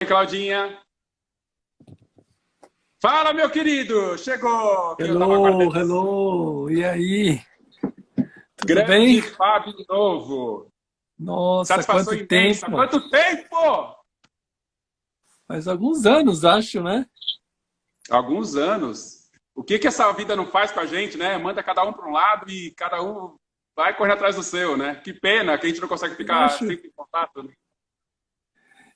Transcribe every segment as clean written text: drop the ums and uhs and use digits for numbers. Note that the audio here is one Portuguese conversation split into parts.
Claudinha. Fala, meu querido! Chegou! Que eu tava Hello, aguardando esse hello. E aí? Tudo grande bem? Fábio Novo. Nossa, Satisfação quanto imensa. tempo! Quanto tempo? Faz alguns anos, acho, né? Alguns anos. O que essa vida não faz com a gente, né? Manda cada um para um lado e cada um vai correr atrás do seu, né? Que pena que a gente não consegue Eu ficar acho. sempre em contato, né?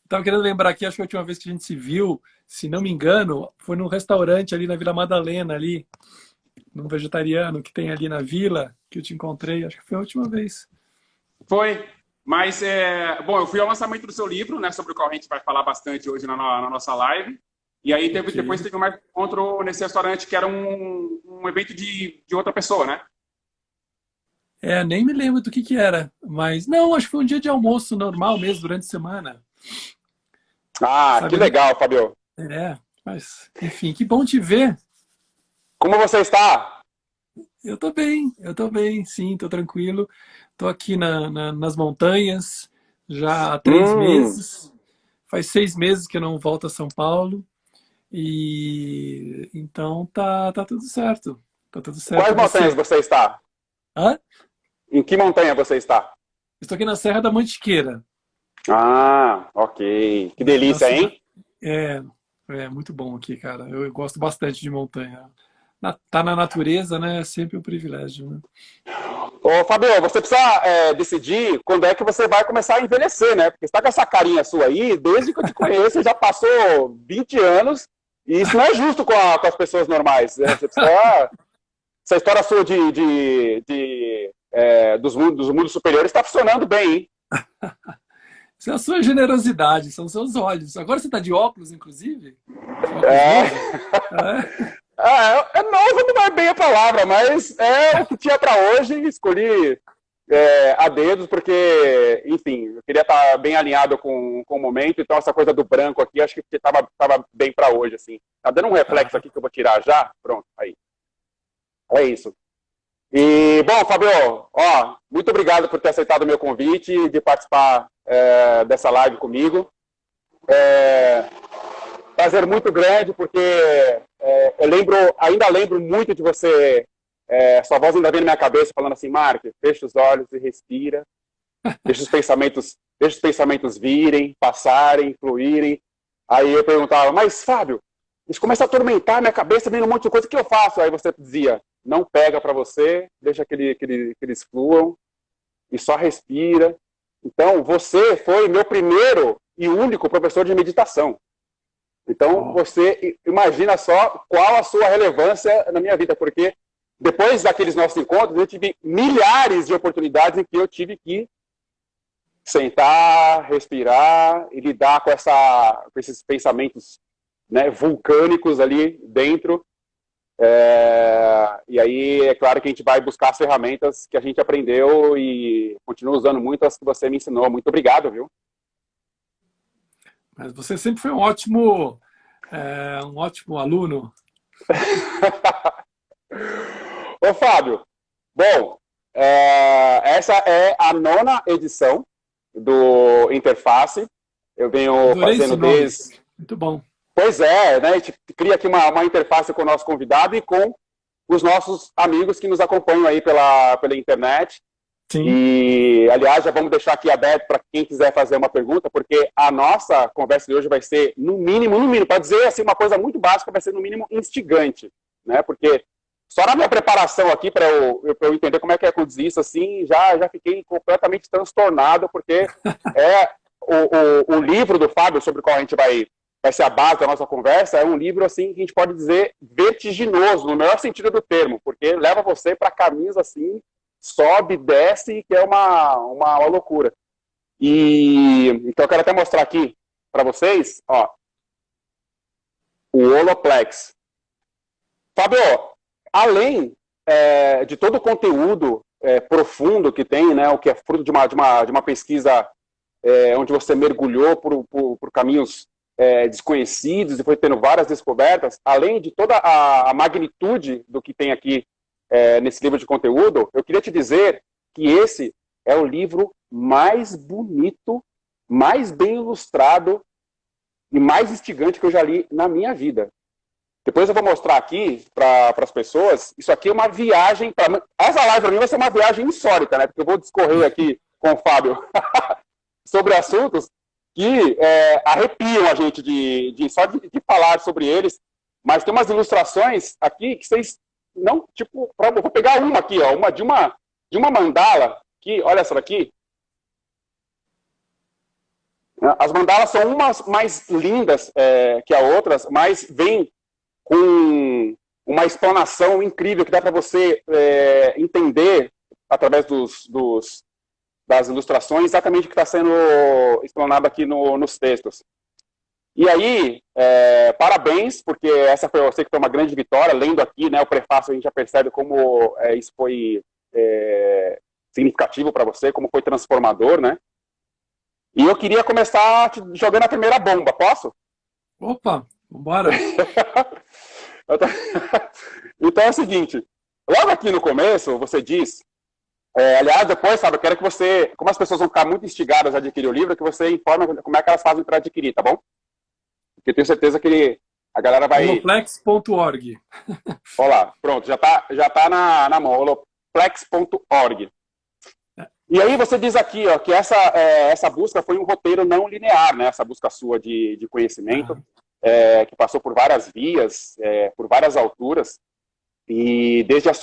Tava querendo lembrar aqui, acho que a última vez que a gente se viu, se não me engano, foi num restaurante ali na Vila Madalena, ali, num vegetariano que tem ali na vila, que eu te encontrei. Acho que foi a última vez. Foi. Mas, bom, eu fui ao lançamento do seu livro, né? Sobre o qual a gente vai falar bastante hoje na nossa live. E aí Ok. depois teve mais um encontro nesse restaurante que era um evento de outra pessoa, né? É, nem me lembro do que era, mas não, acho que foi um dia de almoço normal mesmo, durante a semana. Ah, Sabe, que eu nem... legal, Fabio. mas, enfim, que bom te ver. Como você está? Eu tô bem, sim, tô tranquilo. Tô aqui nas montanhas já há três Hum, meses. Faz 6 meses que eu não volto a São Paulo. E então tá tudo certo. Tá tudo certo. quais E montanhas você? você está? Hã? Em que montanha você está? Estou aqui na Serra da Mantiqueira. Ah, ok. Que Na delícia, cidade. hein? É, é muito bom aqui, cara. Eu gosto bastante de montanha. Tá na natureza, né? É sempre um privilégio, né? Ô, Fabio, você precisa decidir quando é que você vai começar a envelhecer, né? Porque você está com essa carinha sua aí, desde que eu te conheço, já passou 20 anos, e isso não é justo com as pessoas normais, né? Você precisa... Essa história sua dos mundos superiores está funcionando bem, hein? Isso é a sua generosidade, são seus olhos. Agora você está de óculos, inclusive? De óculos novo? É... É. É novo, não é bem a palavra, mas é o que tinha para hoje. Escolhi a dedos, porque, enfim, eu queria estar bem alinhado com o momento, então essa coisa do branco aqui, acho que estava bem para hoje, assim. Tá dando um reflexo Ah, aqui que eu vou tirar já? Pronto, aí. É isso. E, bom, Fabio, ó, muito obrigado por ter aceitado o meu convite de participar dessa live comigo. É, prazer muito grande, porque ainda lembro muito de você, sua voz ainda vem na minha cabeça falando assim, Mark, fecha os olhos e respira, deixa os pensamentos virem, passarem, fluírem. Aí eu perguntava, mas Fábio, isso começa a atormentar a minha cabeça, vem um monte de coisa, o que eu faço? Aí você dizia, não pega para você, deixa que eles fluam e só respira. Então, você foi meu primeiro e único professor de meditação. Então, ó, você imagina só qual a sua relevância na minha vida, porque depois daqueles nossos encontros, eu tive milhares de oportunidades em que eu tive que sentar, respirar e lidar com esses pensamentos, né, vulcânicos ali dentro. E aí, é claro que a gente vai buscar as ferramentas que a gente aprendeu e continua usando muito as que você me ensinou. Muito obrigado, viu? mas você sempre foi um ótimo aluno. Ô, Fábio, bom, essa é a nona edição do Interface. Eu venho Adorei esse fazendo nome. desde. Muito bom. Pois né? A gente cria aqui uma interface com o nosso convidado e com os nossos amigos que nos acompanham aí pela internet. Sim. E, aliás, já vamos deixar aqui aberto para quem quiser fazer uma pergunta, porque a nossa conversa de hoje vai ser, no mínimo, para dizer assim, uma coisa muito básica, vai ser no mínimo instigante, né? Porque só na minha preparação aqui, para eu entender como é que é conduzir isso, assim, já fiquei completamente transtornado, porque é o livro do Fábio, sobre o qual a gente vai ser a base da nossa conversa, é um livro, assim, que a gente pode dizer vertiginoso, no melhor sentido do termo, porque leva você para caminhos, assim, sobe, desce, que é uma loucura. E então eu quero até mostrar aqui para vocês, ó, o Holoplex. Fábio, além de todo o conteúdo profundo que tem, né, o que é fruto de uma pesquisa onde você mergulhou por caminhos desconhecidos e foi tendo várias descobertas, além de toda a magnitude do que tem aqui nesse livro de conteúdo, eu queria te dizer que esse é o livro mais bonito, mais bem ilustrado, e mais instigante que eu já li na minha vida. Depois eu vou mostrar aqui para as pessoas. Isso aqui é uma viagem. Essa live para mim vai ser uma viagem insólita, né? Porque eu vou discorrer aqui com o Fábio sobre assuntos que arrepiam a gente só de falar sobre eles. Mas tem umas ilustrações aqui que vocês não, tipo, vou pegar uma aqui, ó, uma de uma mandala, que, olha essa daqui. As mandalas são umas mais lindas que as outras, mas vem com uma explanação incrível que dá para você entender através das ilustrações exatamente o que está sendo explanado aqui nos textos. E aí, parabéns, porque essa foi, eu sei que foi uma grande vitória. Lendo aqui, né, o prefácio, a gente já percebe como isso foi significativo para você, como foi transformador, né? E eu queria começar jogando a primeira bomba, posso? Opa, vambora. Então é o seguinte, logo aqui no começo, você diz, aliás, depois, sabe, eu quero que você, como as pessoas vão ficar muito instigadas a adquirir o livro, que você informe como é que elas fazem para adquirir, tá bom? Porque eu tenho certeza que a galera vai... Holoplex.org. Olha lá, pronto, já tá na mão, holoplex.org. E aí você diz aqui, ó, que essa busca foi um roteiro não linear, né? Essa busca sua de conhecimento, que passou por várias vias, por várias alturas, e desde da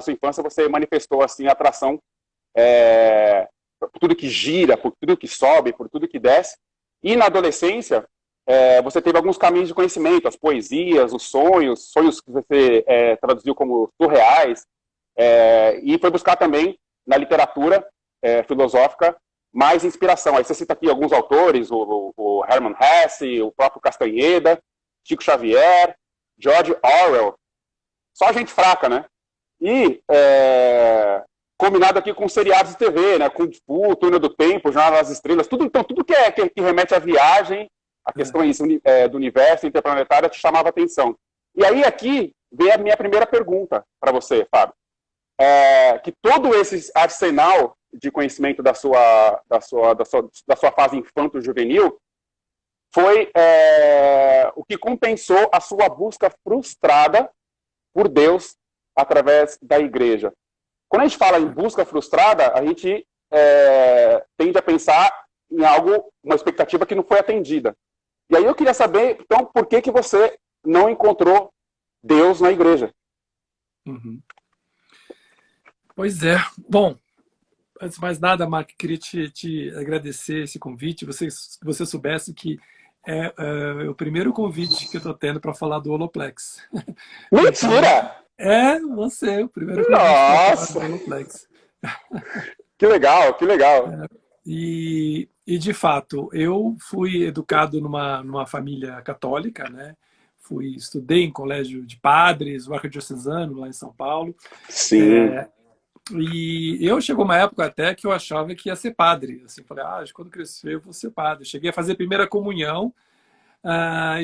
sua infância você manifestou assim a atração por tudo que gira, por tudo que sobe, por tudo que desce. E na adolescência você teve alguns caminhos de conhecimento, as poesias, os sonhos que você traduziu como surreais, e foi buscar também na literatura filosófica mais inspiração. Aí você cita aqui alguns autores, o Hermann Hesse, o próprio Castanheda, Chico Xavier, George Orwell. Só gente fraca, né? E combinado aqui com seriados de TV, né? Kung Fu, Túnel do Tempo, Jornada das Estrelas, tudo que remete à viagem, a questões do universo interplanetário te chamava atenção. E aí aqui vem a minha primeira pergunta para você, Fábio. Que todo esse arsenal de conhecimento da sua fase infanto-juvenil foi o que compensou a sua busca frustrada por Deus através da igreja. Quando a gente fala em busca frustrada, a gente tende a pensar em algo, uma expectativa que não foi atendida. E aí eu queria saber, então, por que você não encontrou Deus na igreja? Uhum. Pois é. Bom, antes de mais nada, Mark, queria te agradecer esse convite. Você soubesse que é o primeiro convite que eu estou tendo para falar do Holoplex. Mentira! Você, o primeiro convite para falar do Holoplex. Que legal, que legal. E de fato, eu fui educado numa família católica, né? Estudei em colégio de padres, o arquidiocesano, lá em São Paulo. Sim. E chegou uma época até que eu achava que ia ser padre. Assim, falei, quando crescer eu vou ser padre. Cheguei a fazer a primeira comunhão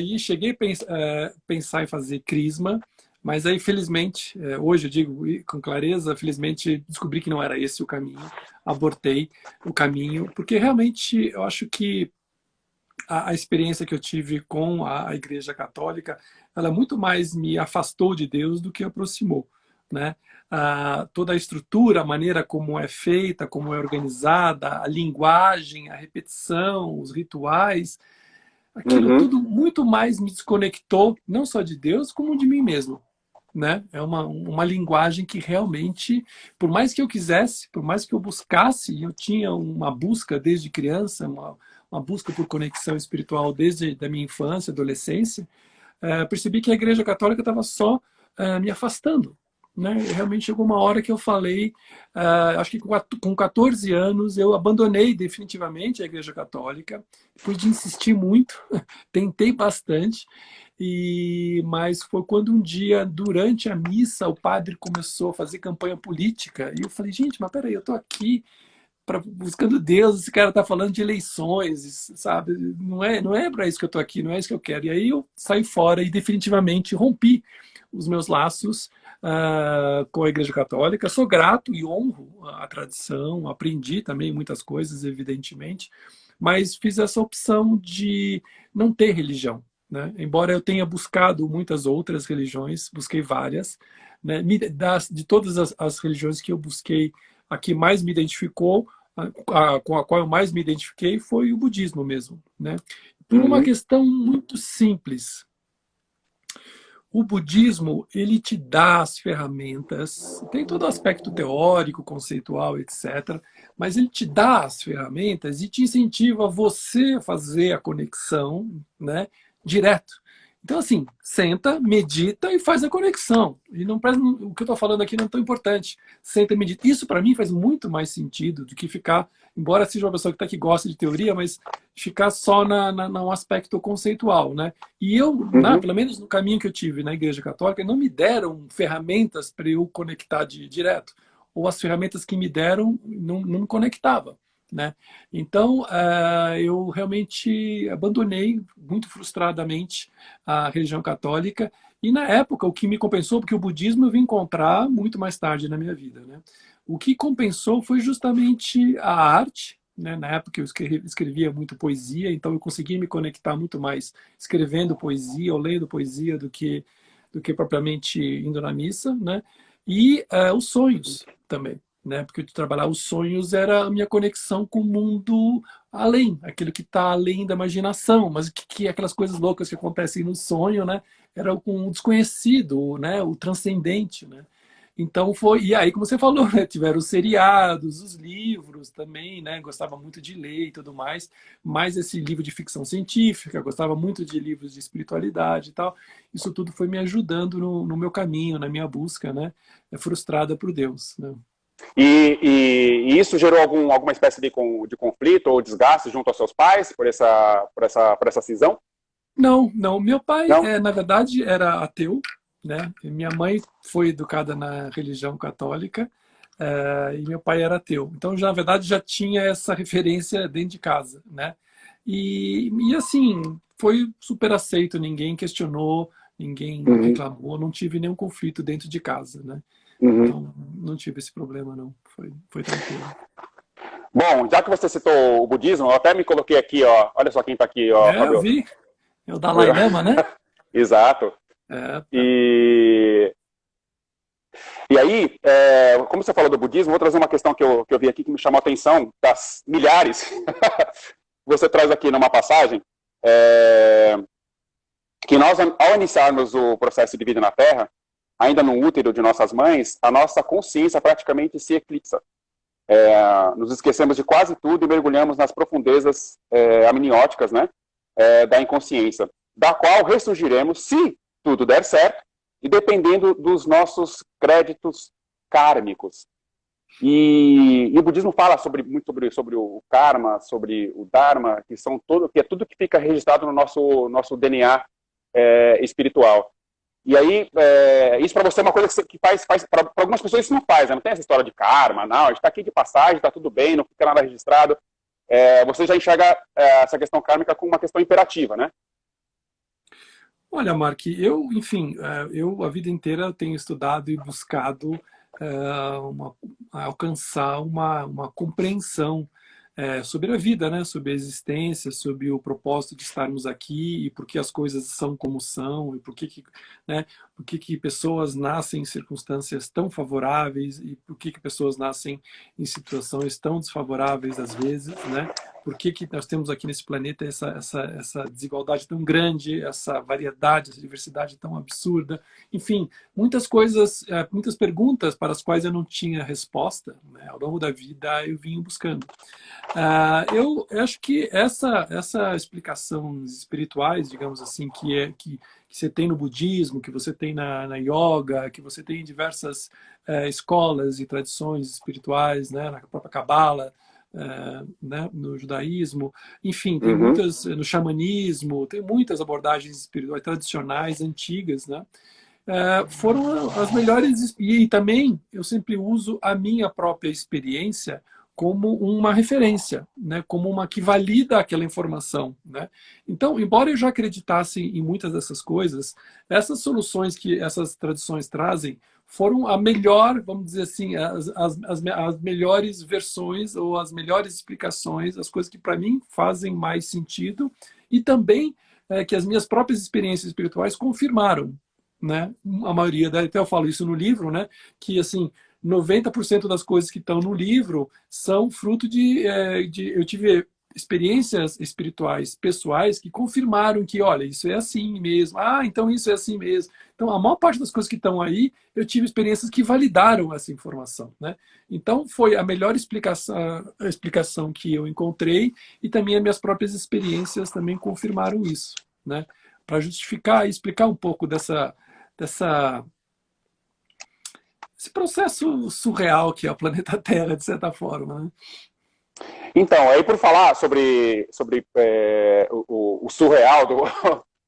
e cheguei a pensar em fazer crisma, mas aí, felizmente, hoje eu digo com clareza, felizmente descobri que não era esse o caminho, abortei o caminho, porque realmente eu acho que a experiência que eu tive com a Igreja Católica, ela muito mais me afastou de Deus do que aproximou, né? Toda a estrutura, a maneira como é feita, como é organizada, a linguagem, a repetição, os rituais, aquilo tudo muito mais me desconectou, não só de Deus, como de mim mesmo, né? É uma linguagem que realmente, por mais que eu quisesse, por mais que eu buscasse, eu tinha uma busca desde criança, uma busca por conexão espiritual desde a minha infância, adolescência, percebi que a Igreja Católica estava só me afastando, né? Realmente chegou uma hora que eu falei, acho que com 14 anos eu abandonei definitivamente a Igreja Católica, fui de insistir muito, tentei bastante, mas foi quando um dia, durante a missa, o padre começou a fazer campanha política, e eu falei, gente, mas peraí, eu estou aqui buscando Deus, esse cara está falando de eleições, sabe? Não é para isso que eu estou aqui, não é isso que eu quero. E aí eu saí fora e definitivamente rompi os meus laços com a Igreja Católica. Sou grato e honro a tradição, aprendi também muitas coisas, evidentemente, mas fiz essa opção de não ter religião, né? Embora eu tenha buscado muitas outras religiões, busquei várias, né? De todas as religiões que eu busquei, a que mais me identificou, com a qual eu mais me identifiquei foi o budismo mesmo, né? Por uma questão muito simples. O budismo, ele te dá as ferramentas, tem todo o aspecto teórico, conceitual, etc., mas ele te dá as ferramentas e te incentiva você a fazer a conexão, né, direto. Então, assim, senta, medita e faz a conexão. E não, o que eu estou falando aqui não é tão importante. Senta e medita. Isso, para mim, faz muito mais sentido do que ficar, embora seja uma pessoa que gosta de teoria, mas ficar só no aspecto conceitual, né? E eu, pelo menos no caminho que eu tive na Igreja Católica, não me deram ferramentas para eu conectar direto. Ou as ferramentas que me deram não me conectava, né? Então, eu realmente abandonei muito frustradamente a religião católica. E na época, o que me compensou, porque o budismo eu vim encontrar muito mais tarde na minha vida, né? O que compensou foi justamente a arte, né? Na época eu escrevia muito poesia, então eu conseguia me conectar muito mais escrevendo poesia ou lendo poesia do que propriamente indo na missa, né? E os sonhos também, né? Porque trabalhar os sonhos era a minha conexão com o mundo além, aquilo que está além da imaginação, mas que aquelas coisas loucas que acontecem no sonho, né? Era com o desconhecido, né? O transcendente, né? Então foi, e aí, como você falou, né, tiveram os seriados, os livros também, né, gostava muito de ler e tudo mais, mais esse livro de ficção científica, gostava muito de livros de espiritualidade e tal. Isso tudo foi me ajudando no meu caminho, na minha busca, né, frustrada por Deus, né. E isso gerou alguma espécie de conflito ou desgaste junto aos seus pais por essa cisão? Não, não. Meu pai, Não? na verdade, era ateu, né? E minha mãe foi educada na religião católica, e meu pai era ateu. Então, já, na verdade, já tinha essa referência dentro de casa, né? E assim, foi super aceito, ninguém questionou, ninguém reclamou, não tive nenhum conflito dentro de casa, né? Então, não tive esse problema, não. Foi tranquilo. Bom, já que você citou o budismo, eu até me coloquei aqui, ó. Olha só quem está aqui, ó. Eu vi. É o Dalai Lama, né? Exato. Tá. E aí, como você falou do budismo, vou trazer uma questão que eu vi aqui que me chamou a atenção, das milhares. Você traz aqui numa passagem que nós, ao iniciarmos o processo de vida na Terra, ainda no útero de nossas mães, a nossa consciência praticamente se eclipsa. Nos esquecemos de quase tudo e mergulhamos nas profundezas amnióticas, né, da inconsciência, da qual ressurgiremos se tudo der certo e dependendo dos nossos créditos kármicos. E o budismo fala muito sobre o karma, sobre o dharma, que é tudo que fica registrado no nosso DNA espiritual. E aí, isso para você é uma coisa que faz para algumas pessoas isso não faz, né? Não tem essa história de karma, não, a gente está aqui de passagem, está tudo bem, não fica nada registrado. Você já enxerga essa questão kármica como uma questão imperativa, né? Olha, Mark, enfim, eu a vida inteira tenho estudado e buscado alcançar uma compreensão sobre a vida, né? Sobre a existência, sobre o propósito de estarmos aqui e por que as coisas são como são e por que pessoas nascem em circunstâncias tão favoráveis e por que pessoas nascem em situações tão desfavoráveis às vezes, né? Por que nós temos aqui nesse planeta essa desigualdade tão grande, essa variedade, essa diversidade tão absurda. Enfim, muitas coisas, muitas perguntas para as quais eu não tinha resposta, né? Ao longo da vida eu vim buscando. Eu acho que essa explicações espirituais, digamos assim, que você tem no budismo, que você tem na yoga, que você tem em diversas escolas e tradições espirituais, né? Na própria Cabala, né, no judaísmo, enfim, tem muitas, no xamanismo, tem muitas abordagens espirituais tradicionais, antigas, né? Foram as melhores, e também eu sempre uso a minha própria experiência como uma referência, né? Como uma que valida aquela informação, né? Então, embora eu já acreditasse em muitas dessas coisas, essas soluções que essas tradições trazem foram a melhor, vamos dizer assim, as melhores versões ou as melhores explicações, as coisas que para mim fazem mais sentido e também que as minhas próprias experiências espirituais confirmaram, né? A maioria, até eu falo isso no livro, né? Que assim 90% das coisas que estão no livro são fruto eu tive experiências espirituais pessoais que confirmaram que, olha, isso é assim mesmo. Ah, então isso é assim mesmo. Então, a maior parte das coisas que estão aí, eu tive experiências que validaram essa informação, né? Então, foi a melhor explicação que eu encontrei e também as minhas próprias experiências também confirmaram isso, né? Para justificar e explicar um pouco esse processo surreal que é o planeta Terra, de certa forma, né? Então, aí por falar sobre o surreal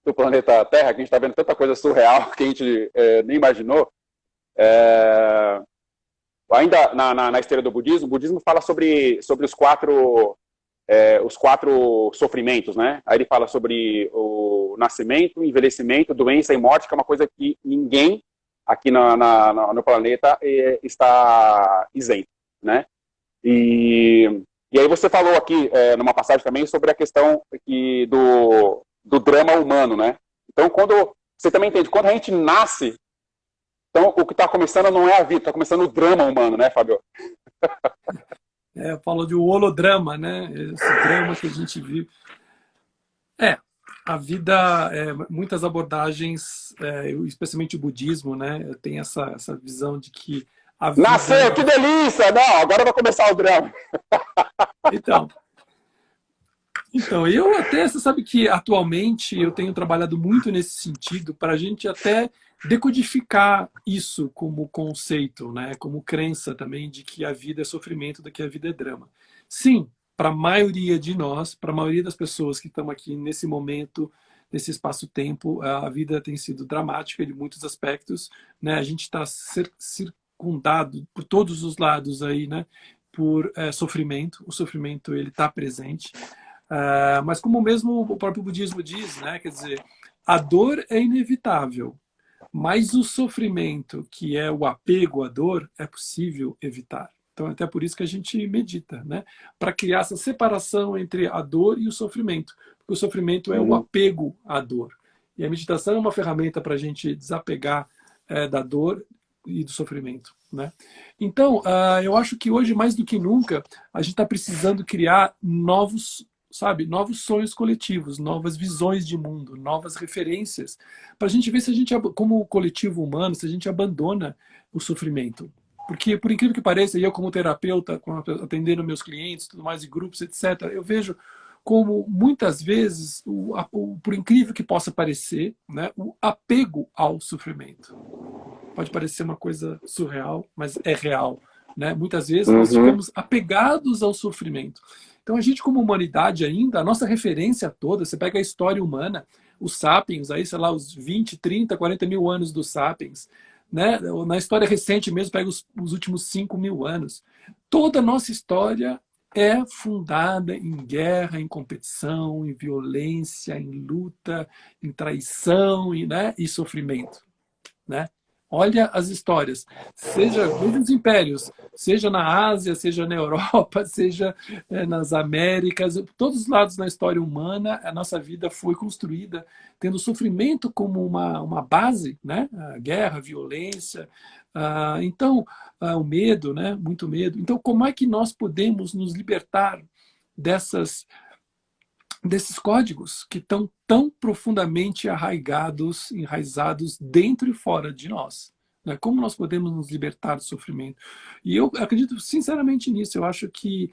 do planeta Terra, que a gente está vendo tanta coisa surreal que a gente nem imaginou, ainda na esteira do budismo, o budismo fala sobre os quatro sofrimentos, né? Aí ele fala sobre o nascimento, envelhecimento, doença e morte, que é uma coisa que ninguém aqui no planeta está isento, né? E aí você falou aqui, numa passagem também, sobre a questão do drama humano, né? Então, você também entende, quando a gente nasce, então o que está começando não é a vida, está começando o drama humano, né, Fábio? Eu falo de holodrama, né? Esse drama que a gente vive. A vida, muitas abordagens, especialmente o budismo, né? Tem essa visão de que a vida... Nasceu, que delícia! Não, agora vai começar o drama. Então, eu até, você sabe que atualmente eu tenho trabalhado muito nesse sentido para a gente até decodificar isso como conceito, né? Como crença também de que a vida é sofrimento, de que a vida é drama. Sim, para a maioria de nós, para a maioria das pessoas que estão aqui nesse momento, nesse espaço-tempo, a vida tem sido dramática de muitos aspectos, né? A gente está circundado por todos os lados aí, né? Por sofrimento. O sofrimento ele está presente, mas como mesmo o próprio budismo diz, né? Quer dizer, a dor é inevitável, mas o sofrimento, que é o apego à dor, é possível evitar. Então, até por isso que a gente medita, né? Para criar essa separação entre a dor e o sofrimento. Porque o sofrimento é o apego à dor. E a meditação é uma ferramenta para a gente desapegar da dor e do sofrimento, né? Então, eu acho que hoje, mais do que nunca, a gente está precisando criar novos sonhos coletivos, novas visões de mundo, novas referências, para a gente ver se a gente, como coletivo humano, se a gente abandona o sofrimento. Porque, por incrível que pareça, eu como terapeuta, atendendo meus clientes, tudo mais, em grupos, etc., eu vejo como, muitas vezes, por incrível que possa parecer, né, o apego ao sofrimento. Pode parecer uma coisa surreal, mas é real, né? Muitas vezes nós ficamos apegados ao sofrimento. Então, a gente, como humanidade ainda, a nossa referência toda, você pega a história humana, os sapiens, aí, sei lá, os 20, 30, 40 mil anos dos sapiens, né? Na história recente mesmo, pega os últimos 5 mil anos. Toda a nossa história é fundada em guerra, em competição, em violência, em luta, em traição e sofrimento, né? Olha as histórias, seja nos impérios, seja na Ásia, seja na Europa, seja nas Américas, todos os lados na história humana, a nossa vida foi construída tendo sofrimento como uma base, né? A guerra, a violência, então o medo, né? Muito medo. Então, como é que nós podemos nos libertar desses códigos que estão tão profundamente enraizados dentro e fora de nós, né? Como nós podemos nos libertar do sofrimento? E eu acredito sinceramente nisso. Eu acho que,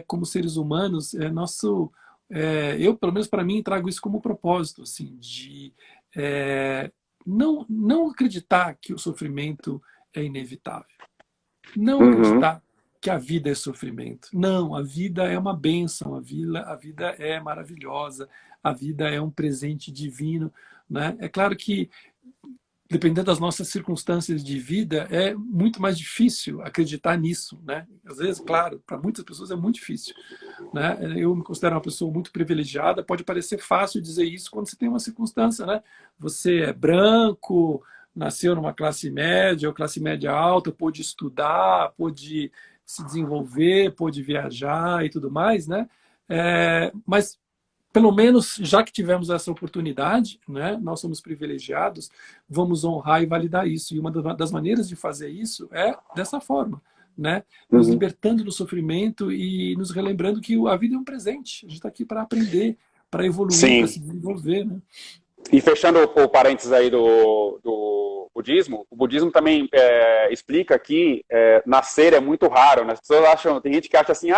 como seres humanos, eu, pelo menos para mim, trago isso como propósito, assim, de não acreditar que o sofrimento é inevitável. Não acreditar que a vida é sofrimento. Não, a vida é uma bênção, a vida é maravilhosa, a vida é um presente divino, né? É claro que, dependendo das nossas circunstâncias de vida, é muito mais difícil acreditar nisso, né? Às vezes, claro, para muitas pessoas é muito difícil, né? Eu me considero uma pessoa muito privilegiada, pode parecer fácil dizer isso quando você tem uma circunstância, né? Você é branco, nasceu numa classe média ou classe média alta, pôde estudar, pôde se desenvolver, pôde viajar e tudo mais, né? Mas pelo menos, já que tivemos essa oportunidade, né, nós somos privilegiados, vamos honrar e validar isso. E uma das maneiras de fazer isso é dessa forma, né? Nos libertando do sofrimento e nos relembrando que a vida é um presente. A gente está aqui para aprender, para evoluir, para se desenvolver, né? E fechando o parênteses aí do budismo, o budismo também explica que nascer é muito raro, né? As pessoas acham, tem gente que acha assim,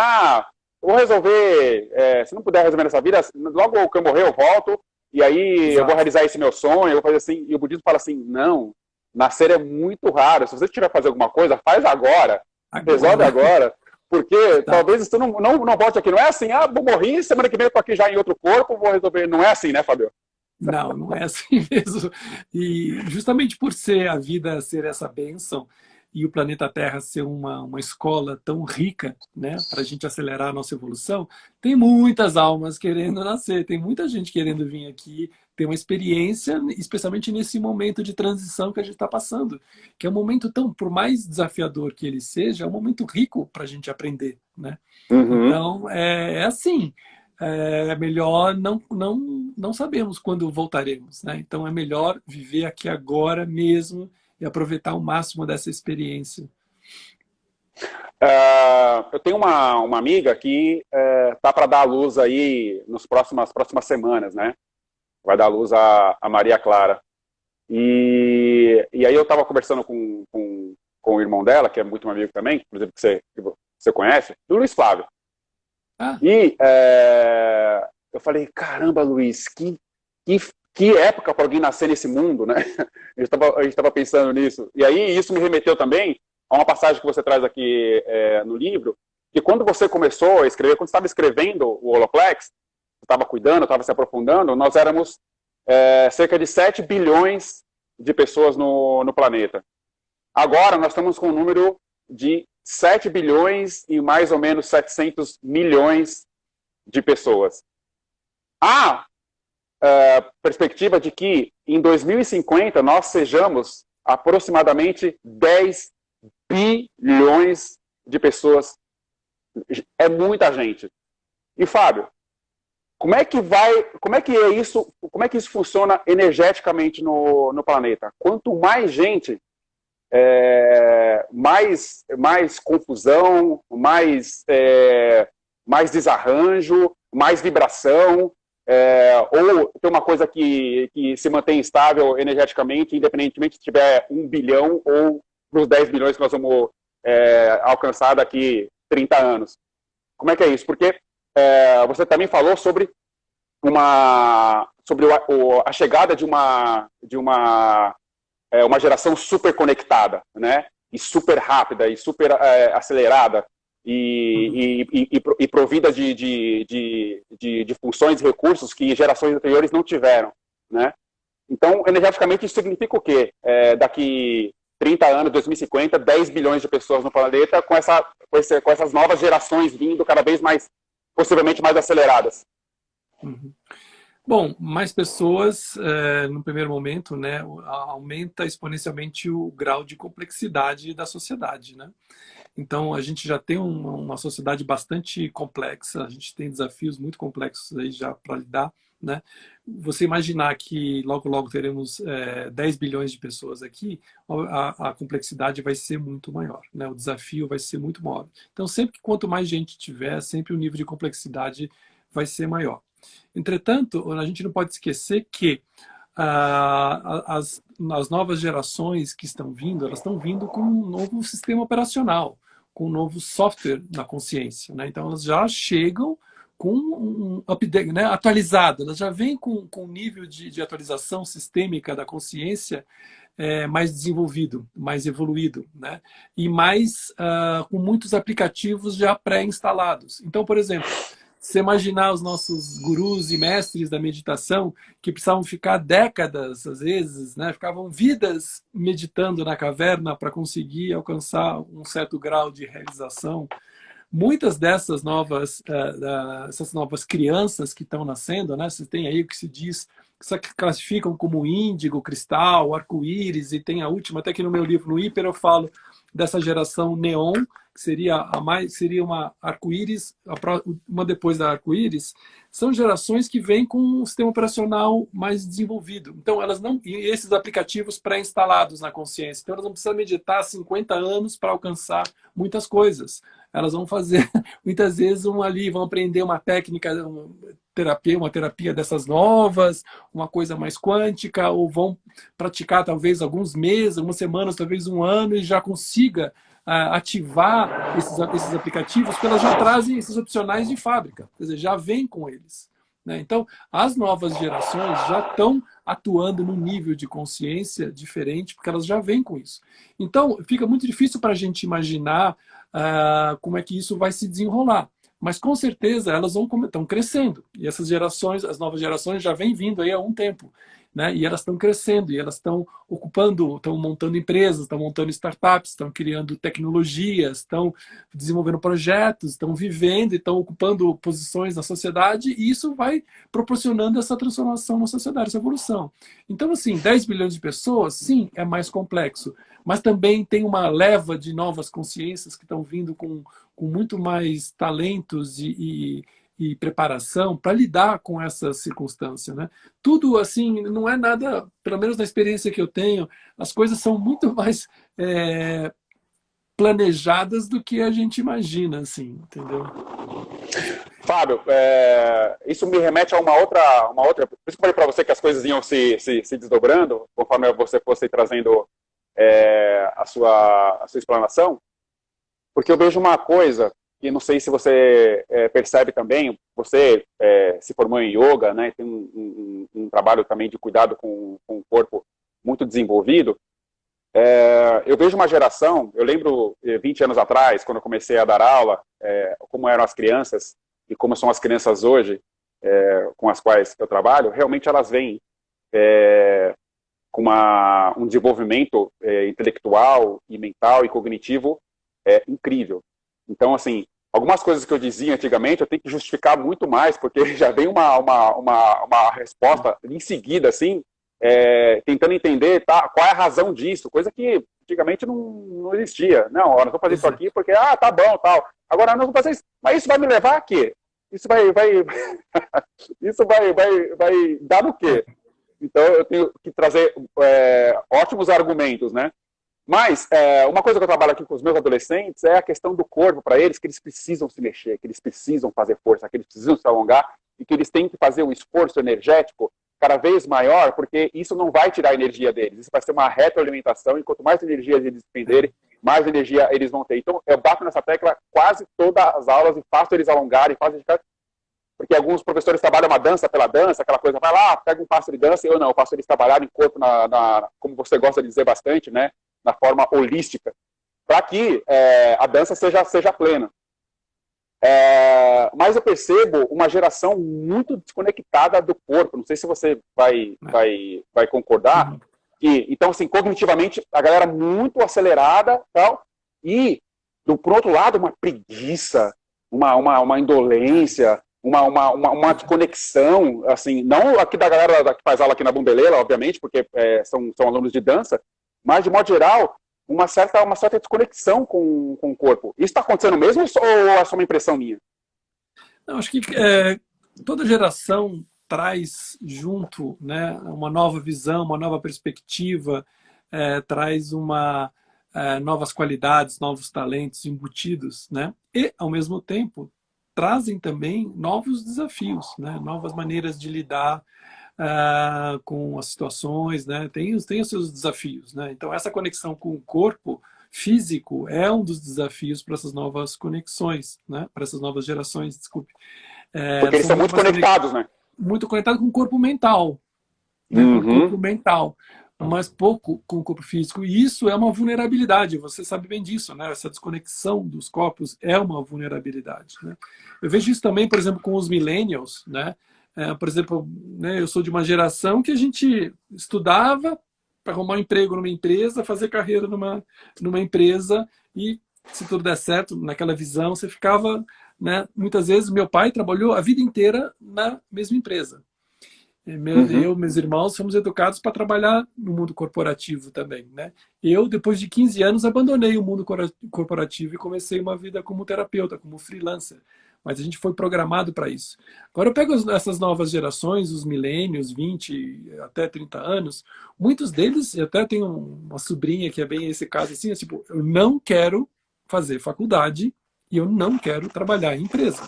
vou resolver, se não puder resolver nessa vida, logo que eu morrer eu volto, e aí eu vou realizar esse meu sonho, eu vou fazer assim, e o budismo fala assim, não, nascer é muito raro, se você tiver que fazer alguma coisa, faz agora. Resolve agora, porque talvez você não volte aqui, não é assim, vou morrer, semana que vem eu tô aqui já em outro corpo, vou resolver, não é assim, né, Fábio? Não, não é assim mesmo. E justamente por a vida ser essa bênção, e o planeta Terra ser uma escola tão rica, né, para a gente acelerar a nossa evolução, tem muitas almas querendo nascer, tem muita gente querendo vir aqui, ter uma experiência, especialmente nesse momento de transição que a gente está passando, que é um momento tão, por mais desafiador que ele seja, é um momento rico para a gente aprender, né? Então, é assim, é melhor, não sabemos quando voltaremos, né? Então é melhor viver aqui agora mesmo, e aproveitar o máximo dessa experiência. Eu tenho uma amiga que tá para dar à luz aí nas próximas semanas, né? Vai dar à luz a Maria Clara. E aí eu estava conversando com o irmão dela, que é muito um amigo também, inclusive que você conhece, o Luiz Flávio. E eu falei, caramba, Luiz, que época para alguém nascer nesse mundo, né? A gente estava pensando nisso. E aí isso me remeteu também a uma passagem que você traz aqui no livro, que quando você começou a escrever, quando você estava escrevendo o Holoplex, você estava cuidando, estava se aprofundando, nós éramos cerca de 7 bilhões de pessoas no planeta. Agora nós estamos com um número de 7 bilhões e mais ou menos 700 milhões de pessoas. Perspectiva de que em 2050 nós sejamos aproximadamente 10 bilhões de pessoas. É muita gente. E Fábio, como é que isso funciona energeticamente no planeta? Quanto mais gente, mais confusão, mais desarranjo, mais vibração. Ou tem uma coisa que se mantém estável energeticamente, independentemente se tiver 1 bilhão ou nos 10 bilhões que nós vamos alcançar daqui 30 anos. Como é que é isso? Porque você também falou sobre a chegada de uma geração super conectada, né? E super rápida, e super acelerada, e provida de funções e recursos que gerações anteriores não tiveram, né? Então, energeticamente, isso significa o quê? Daqui 30 anos, 2050, 10 bilhões de pessoas no planeta com essas novas gerações vindo cada vez mais, possivelmente mais aceleradas. Bom, mais pessoas, no primeiro momento, né, aumenta exponencialmente o grau de complexidade da sociedade, né? Então, a gente já tem uma sociedade bastante complexa, a gente tem desafios muito complexos aí já para lidar, né? Você imaginar que logo, logo teremos 10 bilhões de pessoas aqui, a complexidade vai ser muito maior, né? O desafio vai ser muito maior. Então, sempre que quanto mais gente tiver, sempre o nível de complexidade vai ser maior. Entretanto, a gente não pode esquecer que as novas gerações que estão vindo, elas estão vindo com um novo sistema operacional, com um novo software na consciência, né? Então, elas já chegam com um update, né, atualizado, elas já vêm com um nível de atualização sistêmica da consciência mais desenvolvido, mais evoluído, né? E com muitos aplicativos já pré-instalados. Então, por exemplo, se imaginar os nossos gurus e mestres da meditação que precisavam ficar décadas, às vezes, né? Ficavam vidas meditando na caverna para conseguir alcançar um certo grau de realização. Muitas dessas essas novas crianças que estão nascendo, né? Você tem aí o que se diz classificam como índigo, cristal, arco-íris, e tem a última, até que no meu livro, no Hiper, eu falo dessa geração neon, que seria uma arco-íris, uma depois da arco-íris, são gerações que vêm com um sistema operacional mais desenvolvido. Então, elas não, e esses aplicativos pré-instalados na consciência. Então, elas não precisam meditar 50 anos para alcançar muitas coisas. Elas vão fazer, muitas vezes, vão aprender uma técnica, uma terapia dessas novas, uma coisa mais quântica, ou vão praticar talvez alguns meses, algumas semanas, talvez um ano, e já consiga ativar esses aplicativos, porque elas já trazem esses opcionais de fábrica, quer dizer, já vem com eles, né? Então, as novas gerações já estão atuando num nível de consciência diferente, porque elas já vêm com isso. Então, fica muito difícil para a gente imaginar como é que isso vai se desenrolar. Mas, com certeza, elas estão crescendo. E essas gerações, as novas gerações, já vêm vindo aí há um tempo, né? E elas estão crescendo, e elas estão estão montando empresas, estão montando startups, estão criando tecnologias, estão desenvolvendo projetos, estão vivendo e estão ocupando posições na sociedade, e isso vai proporcionando essa transformação na sociedade, essa evolução. Então, assim, 10 bilhões de pessoas, sim, é mais complexo, mas também tem uma leva de novas consciências que estão vindo com muito mais talentos e preparação para lidar com essa circunstância, né? Tudo assim, não é nada, pelo menos na experiência que eu tenho, as coisas são muito mais planejadas do que a gente imagina, assim, entendeu? Fábio, isso me remete a uma outra. Por isso que eu falei para você que as coisas iam se desdobrando conforme você fosse trazendo a sua explanação, porque eu vejo uma coisa que não sei se você percebe também. Você se formou em yoga, né? Tem um trabalho também de cuidado com o corpo muito desenvolvido. Eu vejo uma geração, eu lembro 20 anos atrás, quando eu comecei a dar aula, como eram as crianças e como são as crianças hoje, com as quais eu trabalho, realmente elas vêm com um desenvolvimento intelectual e mental e cognitivo incrível. Então, assim, algumas coisas que eu dizia antigamente, eu tenho que justificar muito mais, porque já vem uma resposta em seguida, assim, tentando entender qual é a razão disso, coisa que antigamente não existia. Não, nós vamos fazer isso aqui porque, tá bom, tal. Agora, nós vamos fazer isso, mas isso vai me levar a quê? Isso vai isso vai dar no quê? Então, eu tenho que trazer ótimos argumentos, né? Mas, uma coisa que eu trabalho aqui com os meus adolescentes é a questão do corpo para eles, que eles precisam se mexer, que eles precisam fazer força, que eles precisam se alongar e que eles têm que fazer um esforço energético cada vez maior, porque isso não vai tirar a energia deles. Isso vai ser uma retroalimentação, e quanto mais energia eles despenderem, mais energia eles vão ter. Então, eu bato nessa tecla quase todas as aulas e faço eles alongarem, porque alguns professores trabalham uma dança pela dança, aquela coisa, vai lá, pega um passo de dança, eu não, eu faço eles trabalharem em corpo, como você gosta de dizer bastante, né? Na forma holística, para que a dança seja plena. Mas eu percebo uma geração muito desconectada do corpo. Não sei se você vai concordar. Então, assim, cognitivamente, a galera muito acelerada, tal, e, por outro lado, uma preguiça, uma indolência, uma desconexão, assim, não aqui da galera que faz aula aqui na Bumbeleira, obviamente, porque são alunos de dança, mas, de modo geral, uma certa desconexão com o corpo. Isso está acontecendo mesmo ou é só uma impressão minha? Não, acho que toda geração traz junto, né, uma nova visão, uma nova perspectiva, traz novas qualidades, novos talentos embutidos, né? E, ao mesmo tempo, trazem também novos desafios, né? Novas maneiras de lidar com as situações, né? Tem os seus desafios, né? Então, essa conexão com o corpo físico é um dos desafios para essas novas conexões, né? Para essas novas gerações, desculpe. Porque eles são muito conectados, né? Muito conectados com o corpo mental, né? Com o corpo mental, mas pouco com o corpo físico. E isso é uma vulnerabilidade, você sabe bem disso, né? Essa desconexão dos corpos é uma vulnerabilidade, né? Eu vejo isso também, por exemplo, com os millennials, né? Por exemplo, né, eu sou de uma geração que a gente estudava para arrumar um emprego numa empresa, fazer carreira numa empresa, e se tudo der certo, naquela visão, você ficava, né? Muitas vezes, meu pai trabalhou a vida inteira na mesma empresa. Uhum. Eu e meus irmãos fomos educados para trabalhar no mundo corporativo também, né? Eu, depois de 15 anos, abandonei o mundo corporativo e comecei uma vida como terapeuta, como freelancer. Mas a gente foi programado para isso. Agora eu pego essas novas gerações, os milênios, 20 até 30 anos, muitos deles, eu até tenho uma sobrinha que é bem esse caso assim, é tipo, eu não quero fazer faculdade e eu não quero trabalhar em empresa.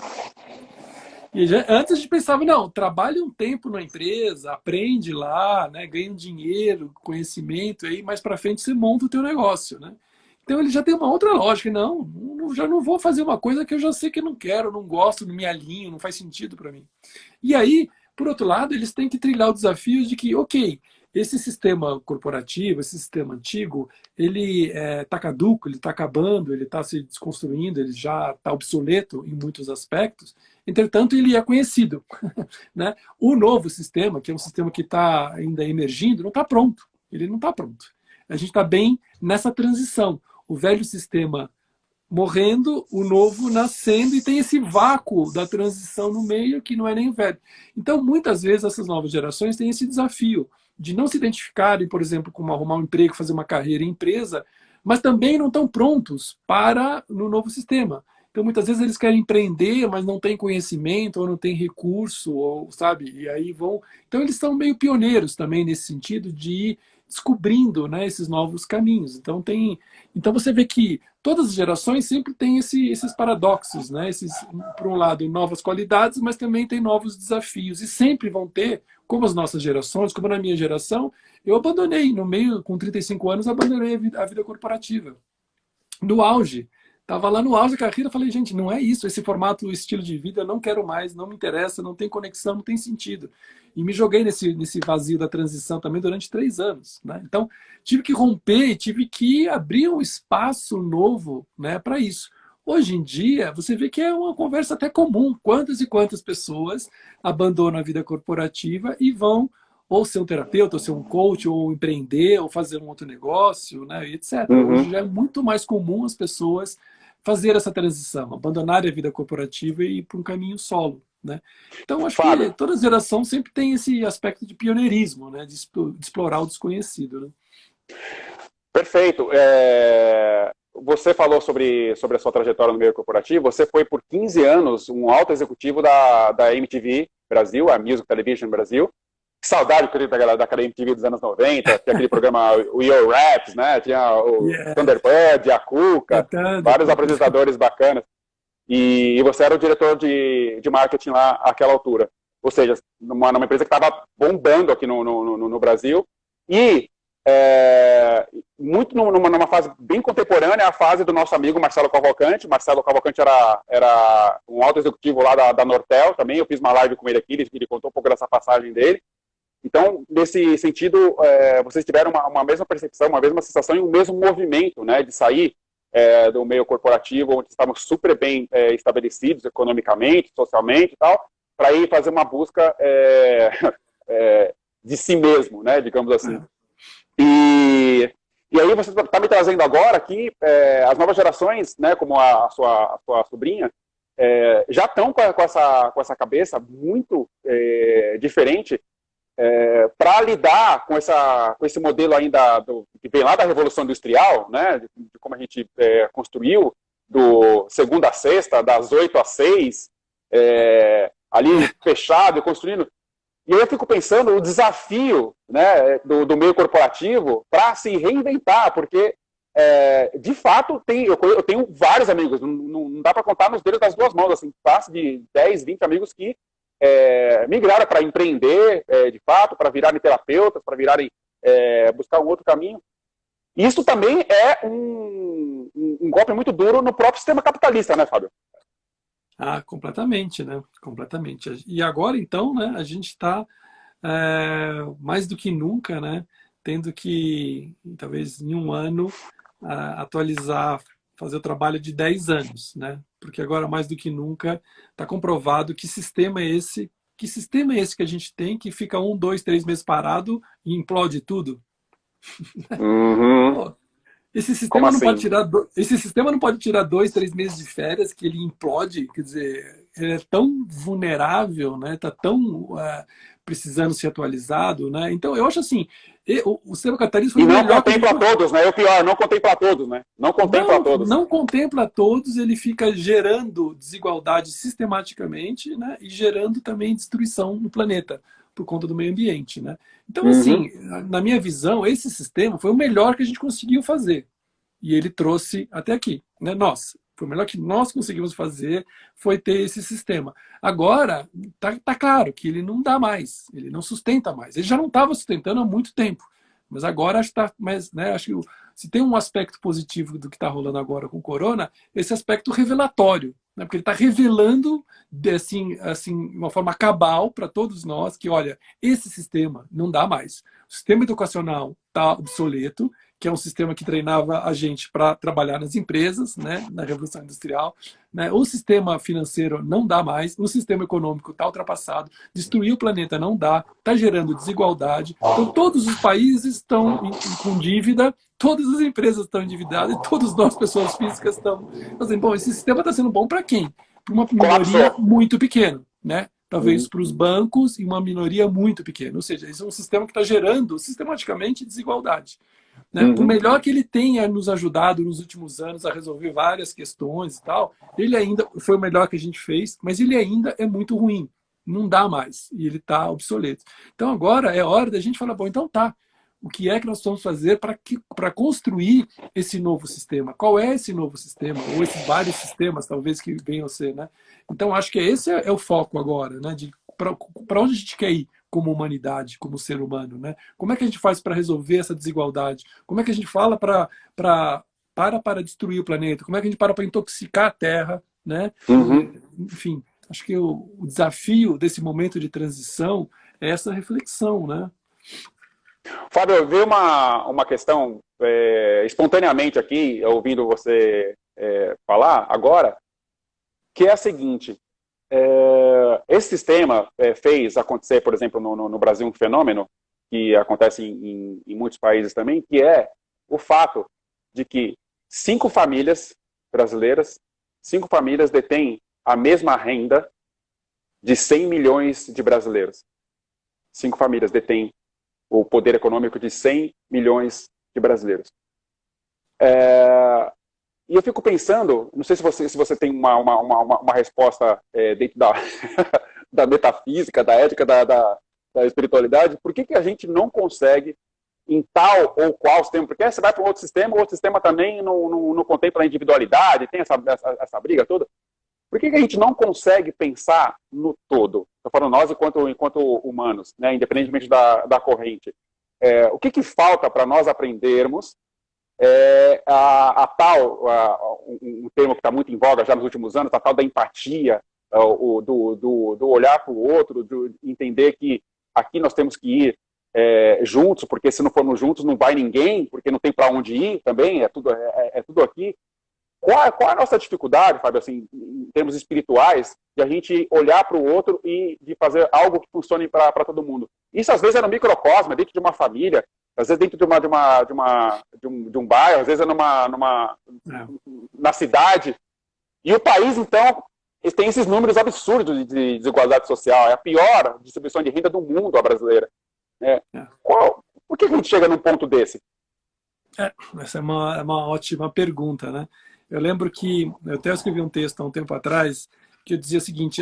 E antes a gente pensava, não, trabalhe um tempo na empresa, aprende lá, né, ganha um dinheiro, conhecimento, aí mais para frente você monta o teu negócio, né? Então ele já tem uma outra lógica, não, já não vou fazer uma coisa que eu já sei que eu não quero, não gosto, não me alinho, não faz sentido para mim. E aí, por outro lado, eles têm que trilhar o desafio de que, ok, esse sistema corporativo, esse sistema antigo, ele está caduco, ele está acabando, ele está se desconstruindo, ele já está obsoleto em muitos aspectos. Entretanto, ele é conhecido, né? O novo sistema, que é um sistema que está ainda emergindo, não está pronto. Ele não está pronto. A gente está bem nessa transição. O velho sistema morrendo, o novo nascendo, e tem esse vácuo da transição no meio que não é nem velho. Então, muitas vezes, essas novas gerações têm esse desafio de não se identificarem, por exemplo, com arrumar um emprego, fazer uma carreira em empresa, mas também não estão prontos para no novo sistema. Então, muitas vezes eles querem empreender, mas não têm conhecimento, ou não têm recurso, ou sabe, e aí vão. Então, eles são meio pioneiros também nesse sentido de ir descobrindo, né, esses novos caminhos. Então você vê que todas as gerações sempre têm esses paradoxos, né? Por um lado, novas qualidades, mas também tem novos desafios. E sempre vão ter, como as nossas gerações, como na minha geração, eu abandonei, no meio, com 35 anos, abandonei a vida corporativa. No auge. Estava lá no auge da carreira, falei, gente, não é isso, esse formato, o estilo de vida, eu não quero mais, não me interessa, não tem conexão, não tem sentido. E me joguei nesse vazio da transição também durante 3 anos, né? Então, tive que romper, tive que abrir um espaço novo, né, para isso. Hoje em dia, você vê que é uma conversa até comum. Quantas e quantas pessoas abandonam a vida corporativa e vão ou ser um terapeuta, ou ser um coach, ou empreender, ou fazer um outro negócio, né, etc. Uhum. Hoje já é muito mais comum as pessoas fazer essa transição, abandonar a vida corporativa e ir para um caminho solo, né? Então, acho que Fábio, toda geração sempre tem esse aspecto de pioneirismo, né? De explorar o desconhecido, né? perfeito. Você falou sobre a sua trajetória no meio corporativo. Você foi por 15 anos um alto executivo da MTV Brasil, a Music Television Brasil. Que saudade que eu tenho daquela MTV dos anos 90, tinha aquele programa o Yo Raps, né? Tinha o Yeah, Thunderbird, a Cuca, cantando, vários apresentadores bacanas. E você era o diretor de marketing lá àquela altura. Ou seja, numa empresa que estava bombando aqui no Brasil. E muito numa fase bem contemporânea, a fase do nosso amigo Marcelo Cavalcante. Marcelo Cavalcante era um alto executivo lá da Nortel também. Eu fiz uma live com ele aqui, ele contou um pouco dessa passagem dele. Então, nesse sentido, vocês tiveram uma mesma percepção, uma mesma sensação e o mesmo movimento, né, de sair do meio corporativo, onde estavam super bem estabelecidos economicamente, socialmente e tal, para ir fazer uma busca de si mesmo, né, digamos assim. E aí você está me trazendo agora que as novas gerações, né, como a sua sobrinha, já estão com essa cabeça muito diferente para lidar com esse modelo ainda que vem lá da Revolução Industrial, né, de como a gente construiu do segunda a sexta, das 8 às 6, ali fechado, construindo. E eu fico pensando o desafio, né, do meio corporativo para se reinventar, porque, de fato, eu tenho vários amigos, não dá para contar nos dedos das duas mãos, assim, passo de 10, 20 amigos que migraram para empreender, de fato, para virarem terapeutas, para virarem, buscar um outro caminho. Isso também é um golpe muito duro no próprio sistema capitalista, né, Fábio? Ah, completamente, né? Completamente. E agora, então, né, a gente está mais do que nunca, né, tendo que, talvez em um ano, atualizar, fazer o trabalho de 10 anos, né? Porque agora, mais do que nunca, está comprovado que sistema é esse, que a gente tem, que fica 1, 2, 3 meses parado e implode tudo. Uhum. Pô, esse Como sistema não pode assim? tirar, esse sistema não pode tirar 2, 3 meses de férias que ele implode, quer dizer, ele é tão vulnerável, né? Tá tão precisando ser atualizado, né? Então, eu acho assim, o sistema capitalista foi E o não melhor contempla todos, né? E o pior, não contempla todos, né? Não contempla todos. não contempla todos, ele fica gerando desigualdade sistematicamente, né? E gerando também destruição no planeta por conta do meio ambiente, né? Então, assim, na minha visão, esse sistema foi o melhor que a gente conseguiu fazer. E ele trouxe até aqui, né? Foi o melhor que nós conseguimos fazer, foi ter esse sistema. Agora, tá claro que ele não dá mais, ele não sustenta mais. Ele já não estava sustentando há muito tempo, mas agora acho que tá, mas, né, acho que se tem um aspecto positivo do que está rolando agora com o Corona, esse aspecto revelatório, né? Porque ele está revelando assim, uma forma cabal para todos nós que, olha, esse sistema não dá mais. O sistema educacional está obsoleto, que é um sistema que treinava a gente para trabalhar nas empresas, né, na Revolução Industrial. Né? O sistema financeiro não dá mais, o sistema econômico está ultrapassado, destruir o planeta não dá, está gerando desigualdade. Então, todos os países estão com dívida, todas as empresas estão endividadas, e todos nós, pessoas físicas, estamos... Assim, bom, esse sistema está sendo bom para quem? Para uma minoria muito pequena, né? Talvez para os bancos e uma minoria muito pequena. Ou seja, isso é um sistema que está gerando sistematicamente desigualdade. Né? Por melhor que ele tenha nos ajudado nos últimos anos a resolver várias questões e tal, ele ainda foi o melhor que a gente fez, mas ele ainda é muito ruim. Não dá mais. E ele está obsoleto. Então agora é hora da gente falar, bom, então tá. O que é que nós vamos fazer para construir esse novo sistema? Qual é esse novo sistema? Ou esses vários sistemas, talvez, que venham a ser, né? Então, acho que esse é o foco agora, né? Para onde a gente quer ir como humanidade, como ser humano, né? Como é que a gente faz para resolver essa desigualdade? Como é que a gente fala para destruir o planeta? Como é que a gente para intoxicar a Terra, né? Enfim, acho que o desafio desse momento de transição é essa reflexão, né? Fábio, veio uma questão espontaneamente aqui, ouvindo você falar agora, que é a seguinte: esse sistema fez acontecer, por exemplo, no Brasil, um fenômeno que acontece em muitos países também, que é o fato de que 5 famílias brasileiras, 5 famílias detêm a mesma renda de 100 milhões de brasileiros. 5 famílias detêm o poder econômico de 100 milhões de brasileiros. E eu fico pensando, não sei se você tem uma resposta dentro da metafísica, da ética, da espiritualidade, por que a gente não consegue, em tal ou qual sistema, porque você vai para um outro sistema, o outro sistema também não contempla a individualidade, tem essa briga toda. Por que a gente não consegue pensar no todo? Estou falando nós enquanto humanos, né, independentemente da corrente. O que falta para nós aprendermos um termo que está muito em voga já nos últimos anos, a tal da empatia, do olhar para o outro, de entender que aqui nós temos que ir juntos, porque se não formos juntos não vai ninguém, porque não tem para onde ir também, é tudo aqui. Qual a nossa dificuldade, Fábio, assim, em termos espirituais, de a gente olhar para o outro e de fazer algo que funcione para todo mundo? Isso às vezes é no microcosmo, dentro de uma família, às vezes dentro de um bairro, às vezes é na cidade. E o país, então, tem esses números absurdos de desigualdade social. É a pior distribuição de renda do mundo, a brasileira. Por que a gente chega num ponto desse? Essa é uma ótima pergunta, né? Eu lembro que eu até escrevi um texto há um tempo atrás que eu dizia o seguinte: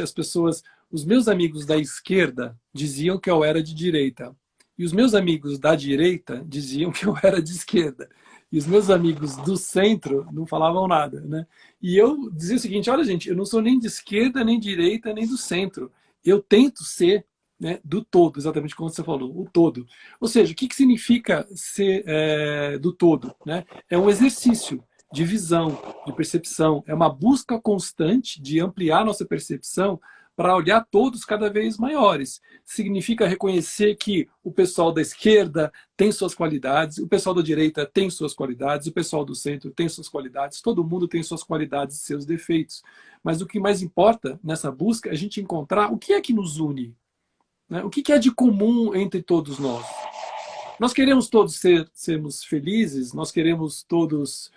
os meus amigos da esquerda diziam que eu era de direita, e os meus amigos da direita diziam que eu era de esquerda, e os meus amigos do centro não falavam nada, né? E eu dizia o seguinte: olha, gente, eu não sou nem de esquerda, nem de direita, nem do centro. Eu tento ser, né, do todo, exatamente como você falou, o todo. Ou seja, o que significa ser do todo? Né? É um exercício de visão, de percepção, é uma busca constante de ampliar nossa percepção para olhar todos cada vez maiores. Significa reconhecer que o pessoal da esquerda tem suas qualidades, o pessoal da direita tem suas qualidades, o pessoal do centro tem suas qualidades, todo mundo tem suas qualidades e seus defeitos. Mas o que mais importa nessa busca é a gente encontrar o que é que nos une. Né? O que é de comum entre todos nós? Nós queremos todos sermos felizes, nós queremos todos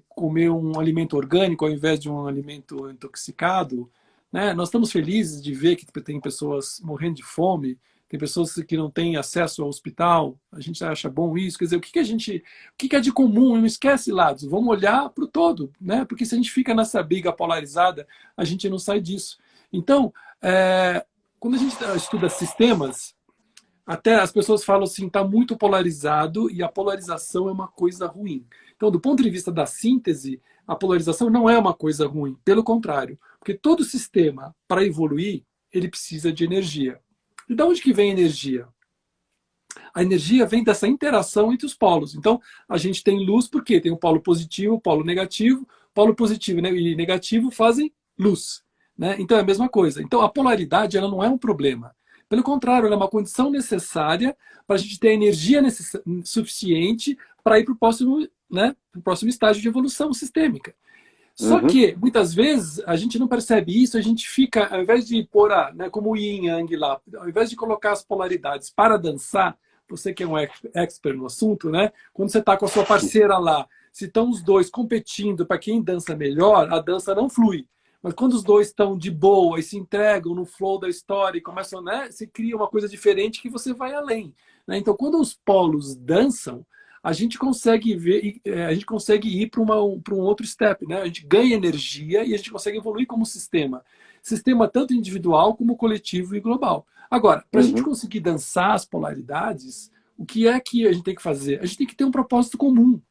comer um alimento orgânico ao invés de um alimento intoxicado, né? Nós estamos felizes de ver que tem pessoas morrendo de fome, tem pessoas que não têm acesso ao hospital, a gente acha bom isso, quer dizer, o que é de comum? Não esquece lados, vamos olhar para o todo, né? Porque se a gente fica nessa briga polarizada, a gente não sai disso. Então, quando a gente estuda sistemas, até as pessoas falam assim, está muito polarizado e a polarização é uma coisa ruim. Então, do ponto de vista da síntese, a polarização não é uma coisa ruim, pelo contrário, porque todo sistema, para evoluir, ele precisa de energia. E de onde que vem a energia? A energia vem dessa interação entre os polos. Então, a gente tem luz porque tem o polo positivo, o polo negativo. Polo positivo e negativo fazem luz, né? Então, é a mesma coisa. Então, a polaridade ela não é um problema. Pelo contrário, ela é uma condição necessária para a gente ter energia suficiente para ir para o próximo, né, próximo estágio de evolução sistêmica. Só que, muitas vezes, a gente não percebe isso, a gente fica, ao invés de pôr, né, como o yin yang lá, ao invés de colocar as polaridades para dançar, você que é um expert no assunto, né? Quando você está com a sua parceira lá, se estão os dois competindo para quem dança melhor, a dança não flui. Mas quando os dois estão de boa e se entregam no flow da história e começam, né, se cria uma coisa diferente que você vai além, né? Então, quando os polos dançam, a gente consegue ver, a gente consegue ir para um outro step, né? A gente ganha energia e a gente consegue evoluir como sistema. Sistema tanto individual como coletivo e global. Agora, para a gente conseguir dançar as polaridades, o que é que a gente tem que fazer? A gente tem que ter um propósito comum.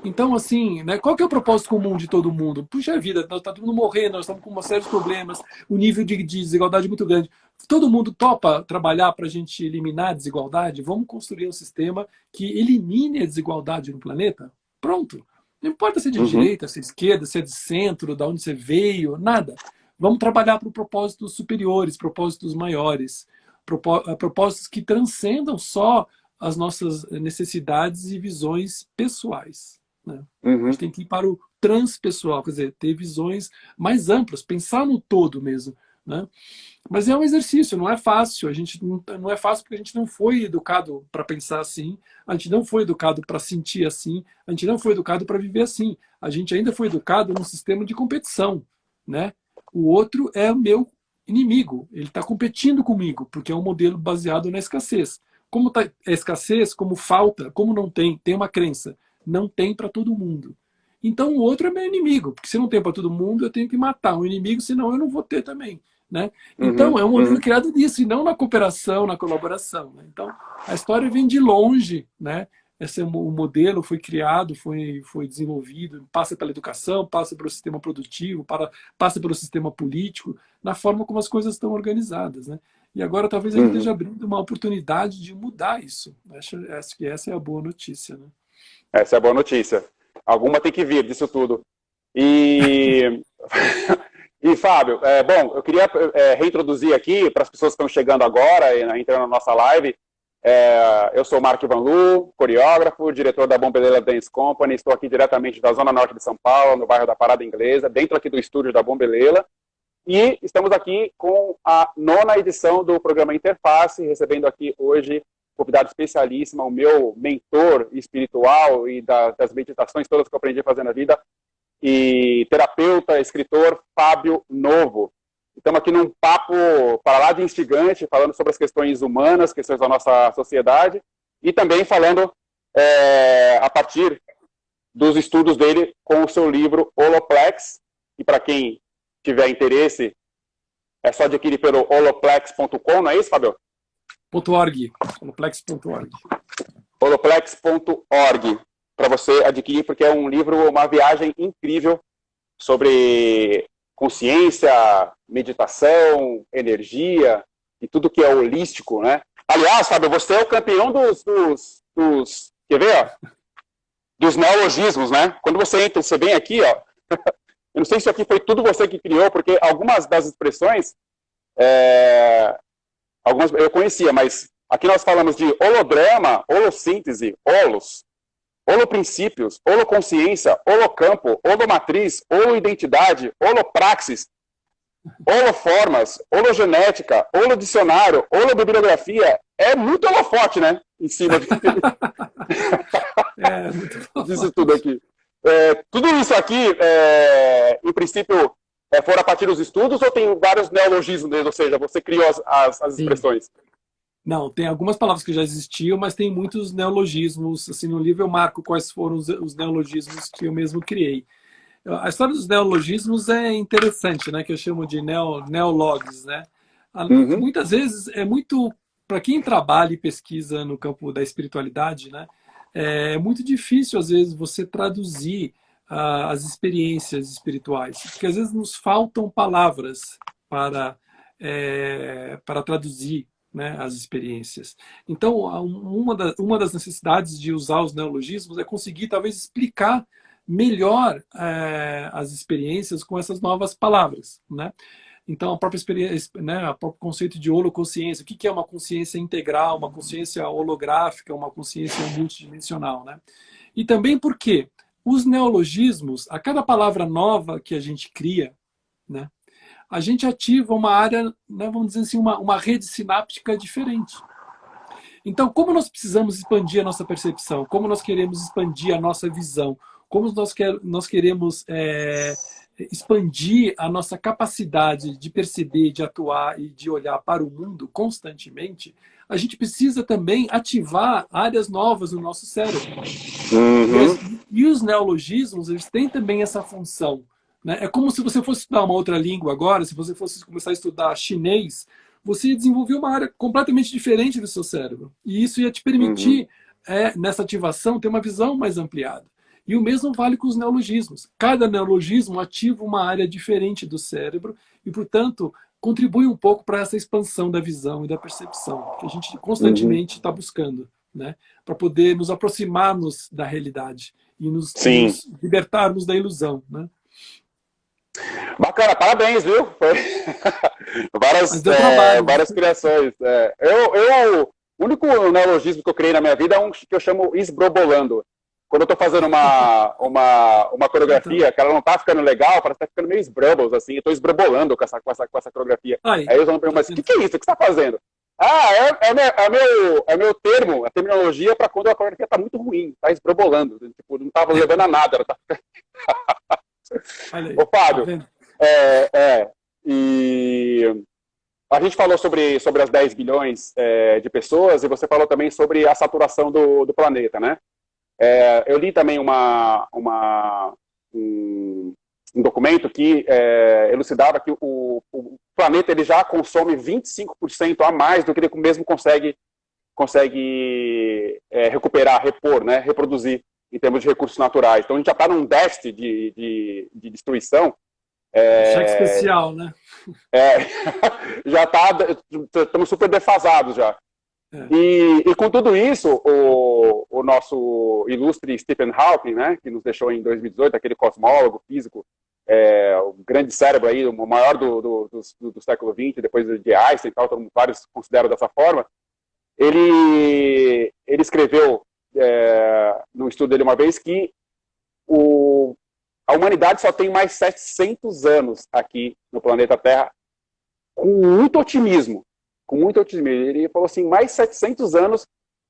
Então, assim, né, qual que é o propósito comum de todo mundo? Puxa vida, nós está todo mundo morrendo, nós estamos com uma série de problemas, o nível de desigualdade é muito grande. Todo mundo topa trabalhar para a gente eliminar a desigualdade? Vamos construir um sistema que elimine a desigualdade no planeta? Pronto. Não importa se é de direita, se é de esquerda, se é de centro, de onde você veio, nada. Vamos trabalhar para propósitos superiores, propósitos maiores, propósitos que transcendam só as nossas necessidades e visões pessoais, né? A gente tem que ir para o transpessoal, quer dizer, ter visões mais amplas, pensar no todo mesmo, né? Mas é um exercício, não é fácil. A gente não é fácil porque a gente não foi educado para pensar assim, a gente não foi educado para sentir assim, a gente não foi educado para viver assim. A gente ainda foi educado num sistema de competição, né? O outro é o meu inimigo, ele está competindo comigo, porque é um modelo baseado na escassez. Como tá a escassez, como falta, como não tem, tem uma crença, não tem para todo mundo. Então o outro é meu inimigo, porque se não tem para todo mundo, eu tenho que matar um inimigo, senão eu não vou ter também, né? Então é um modelo criado nisso, e não na cooperação, na colaboração, né? Então a história vem de longe, né? Esse modelo foi criado, foi desenvolvido, passa pela educação, passa pelo sistema produtivo, passa pelo sistema político, na forma como as coisas estão organizadas, né? E agora talvez a gente esteja abrindo uma oportunidade de mudar isso. Acho que essa é a boa notícia, né? Essa é a boa notícia. Alguma tem que vir disso tudo. E, e Fábio, bom, eu queria reintroduzir aqui para as pessoas que estão chegando agora, entrando na nossa live. Eu sou o Marco Ivan Lu, coreógrafo, diretor da Bombelela Dance Company. Estou aqui diretamente da Zona Norte de São Paulo, no bairro da Parada Inglesa, dentro aqui do estúdio da Bombelela. E estamos aqui com a 9ª edição do programa Interface, recebendo aqui hoje convidado especialíssimo, o meu mentor espiritual e das meditações todas que eu aprendi a fazer na vida, e terapeuta, escritor, Fábio Novo. Estamos aqui num papo para lá de instigante, falando sobre as questões humanas, questões da nossa sociedade, e também falando a partir dos estudos dele com o seu livro Holoplex, e para quem tiver interesse, é só adquirir pelo holoplex.com, não é isso, Fábio? .org, holoplex.org. holoplex.org, para você adquirir, porque é um livro, uma viagem incrível sobre consciência, meditação, energia e tudo que é holístico, né? Aliás, Fábio, você é o campeão dos quer ver, ó? Dos neologismos, né? Quando você entra, você vem aqui, ó. Eu não sei se isso aqui foi tudo você que criou, porque algumas das expressões, algumas eu conhecia, mas aqui nós falamos de holodrama, holossíntese, holos, holoprincípios, holoconsciência, holocampo, holomatriz, holoidentidade, holopraxis, holoformas, hologenética, holodicionário, holobibliografia. É muito holofote, né? Em cima muito disso tudo aqui. Tudo isso aqui, em princípio, foram a partir dos estudos ou tem vários neologismos deles, ou seja, você criou as expressões? Não, tem algumas palavras que já existiam, mas tem muitos neologismos. Assim, no livro eu marco quais foram os neologismos que eu mesmo criei. A história dos neologismos é interessante, né? Que eu chamo de neologs, né? Muitas vezes é muito... Para quem trabalha e pesquisa no campo da espiritualidade, né? É muito difícil, às vezes, você traduzir as experiências espirituais. Porque, às vezes, nos faltam palavras para traduzir, né, as experiências. Então, uma das necessidades de usar os neologismos é conseguir, talvez, explicar melhor as experiências com essas novas palavras, né? Então, a própria experiência, né, o próprio conceito de holoconsciência, o que é uma consciência integral, uma consciência holográfica, uma consciência multidimensional, né? E também porque os neologismos, a cada palavra nova que a gente cria, né, a gente ativa uma área, né, vamos dizer assim, uma rede sináptica diferente. Então, como nós precisamos expandir a nossa percepção, como nós queremos expandir a nossa visão, como nós queremos expandir a nossa capacidade de perceber, de atuar e de olhar para o mundo constantemente, a gente precisa também ativar áreas novas no nosso cérebro. E os neologismos, eles têm também essa função, né? É como se você fosse estudar uma outra língua agora, se você fosse começar a estudar chinês, você ia desenvolver uma área completamente diferente do seu cérebro. E isso ia te permitir, nessa ativação, ter uma visão mais ampliada. E o mesmo vale com os neologismos. Cada neologismo ativa uma área diferente do cérebro e, portanto, contribui um pouco para essa expansão da visão e da percepção, que a gente constantemente está buscando, né? Para poder nos aproximarmos da realidade e nos libertarmos da ilusão, né? Bacana, parabéns, viu? Foi várias criações. O único neologismo que eu criei na minha vida é um que eu chamo esbrobolando. Quando eu tô fazendo uma coreografia que ela não tá ficando legal, parece que tá ficando meio esbrubbles, assim, eu tô esbrobolando com essa coreografia. Aí eu me pergunto, mas o que é isso? O que você tá fazendo? É meu termo, a terminologia para quando a coreografia tá muito ruim, tá esbrobolando, tipo, não tava levando a nada, ela tá... Ô, Fábio, e a gente falou sobre as 10 bilhões de pessoas e você falou também sobre a saturação do planeta, né? Eu li também um documento que elucidava que o planeta ele já consome 25% a mais do que ele mesmo consegue recuperar, repor, né, reproduzir em termos de recursos naturais. Então a gente já está num déficit de destruição. Cheque especial, né? Já estamos super defasados já. E com tudo isso, o nosso ilustre Stephen Hawking, né, que nos deixou em 2018, aquele cosmólogo, físico, o grande cérebro aí, o maior do século XX, depois de Einstein e tal, vários consideram dessa forma, ele escreveu no estudo dele uma vez que a humanidade só tem mais 700 anos aqui no planeta Terra, com muito otimismo. Ele falou assim, mais 700 anos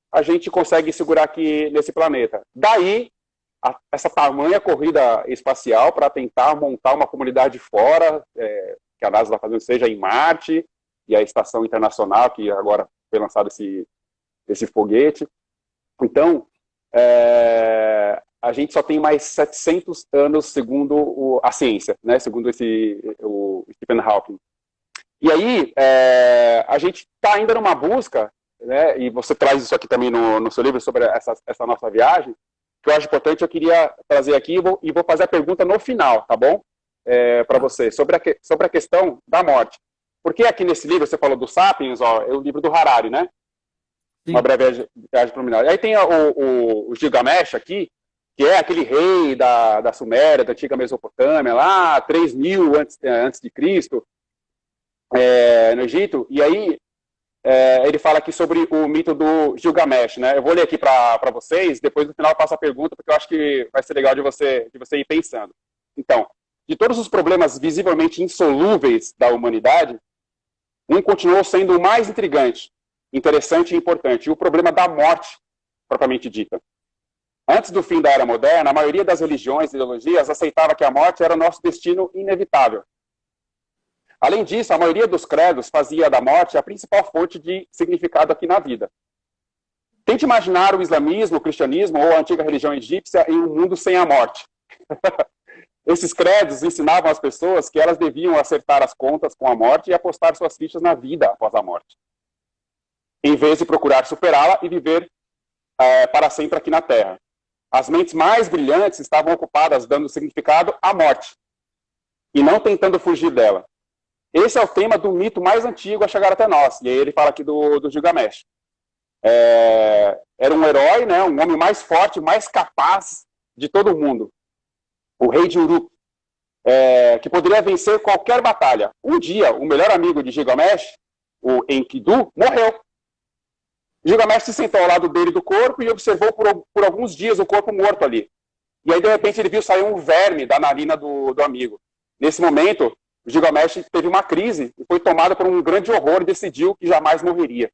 a gente consegue segurar aqui nesse planeta. Daí, essa tamanha corrida espacial para tentar montar uma comunidade fora, que a NASA está fazendo, seja em Marte, e a Estação Internacional, que agora foi lançado esse foguete. Então, a gente só tem mais 700 anos, segundo a ciência, né? Segundo o Stephen Hawking. E aí, a gente está ainda numa busca, né, e você traz isso aqui também no seu livro sobre essa nossa viagem, que eu acho importante, eu queria trazer aqui e vou fazer a pergunta no final, tá bom? Para você, sobre a questão da morte. Porque aqui nesse livro, você falou do Sapiens, é o livro do Harari, né? Sim. Uma breve viagem preliminar. Aí tem o Gilgamesh aqui, que é aquele rei da Suméria, da antiga Mesopotâmia, lá 3.000 antes de Cristo, no Egito, e aí ele fala aqui sobre o mito do Gilgamesh, né? Eu vou ler aqui para vocês, depois no final eu faço a pergunta, porque eu acho que vai ser legal de você ir pensando. Então, de todos os problemas visivelmente insolúveis da humanidade, um continuou sendo o mais intrigante, interessante e importante, o problema da morte, propriamente dita. Antes do fim da Era Moderna, a maioria das religiões e ideologias aceitava que a morte era o nosso destino inevitável. Além disso, a maioria dos credos fazia da morte a principal fonte de significado aqui na vida. Tente imaginar o islamismo, o cristianismo ou a antiga religião egípcia em um mundo sem a morte. Esses credos ensinavam às pessoas que elas deviam acertar as contas com a morte e apostar suas fichas na vida após a morte, em vez de procurar superá-la e viver para sempre aqui na Terra. As mentes mais brilhantes estavam ocupadas dando significado à morte e não tentando fugir dela. Esse é o tema do mito mais antigo a chegar até nós. E aí ele fala aqui do Gilgamesh. Era um herói, né, um homem mais forte, mais capaz de todo o mundo. O rei de Uruk, que poderia vencer qualquer batalha. Um dia, o melhor amigo de Gilgamesh, o Enkidu, morreu. Gilgamesh se sentou ao lado dele do corpo e observou por alguns dias o corpo morto ali. E aí, de repente, ele viu sair um verme da narina do amigo. Nesse momento, Gilgamesh teve uma crise e foi tomado por um grande horror e decidiu que jamais morreria.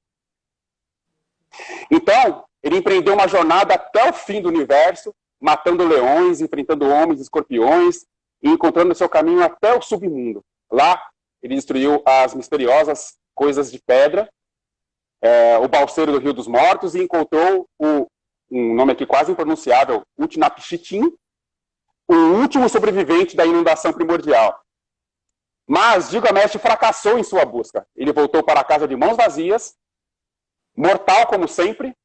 Então, ele empreendeu uma jornada até o fim do universo, matando leões, enfrentando homens, escorpiões e encontrando seu caminho até o submundo. Lá, ele destruiu as misteriosas coisas de pedra, o balseiro do Rio dos Mortos e encontrou um nome aqui quase impronunciável, Utnapishtim, o último sobrevivente da inundação primordial. Mas Gilgamesh fracassou em sua busca. Ele voltou para casa de mãos vazias, mortal como sempre,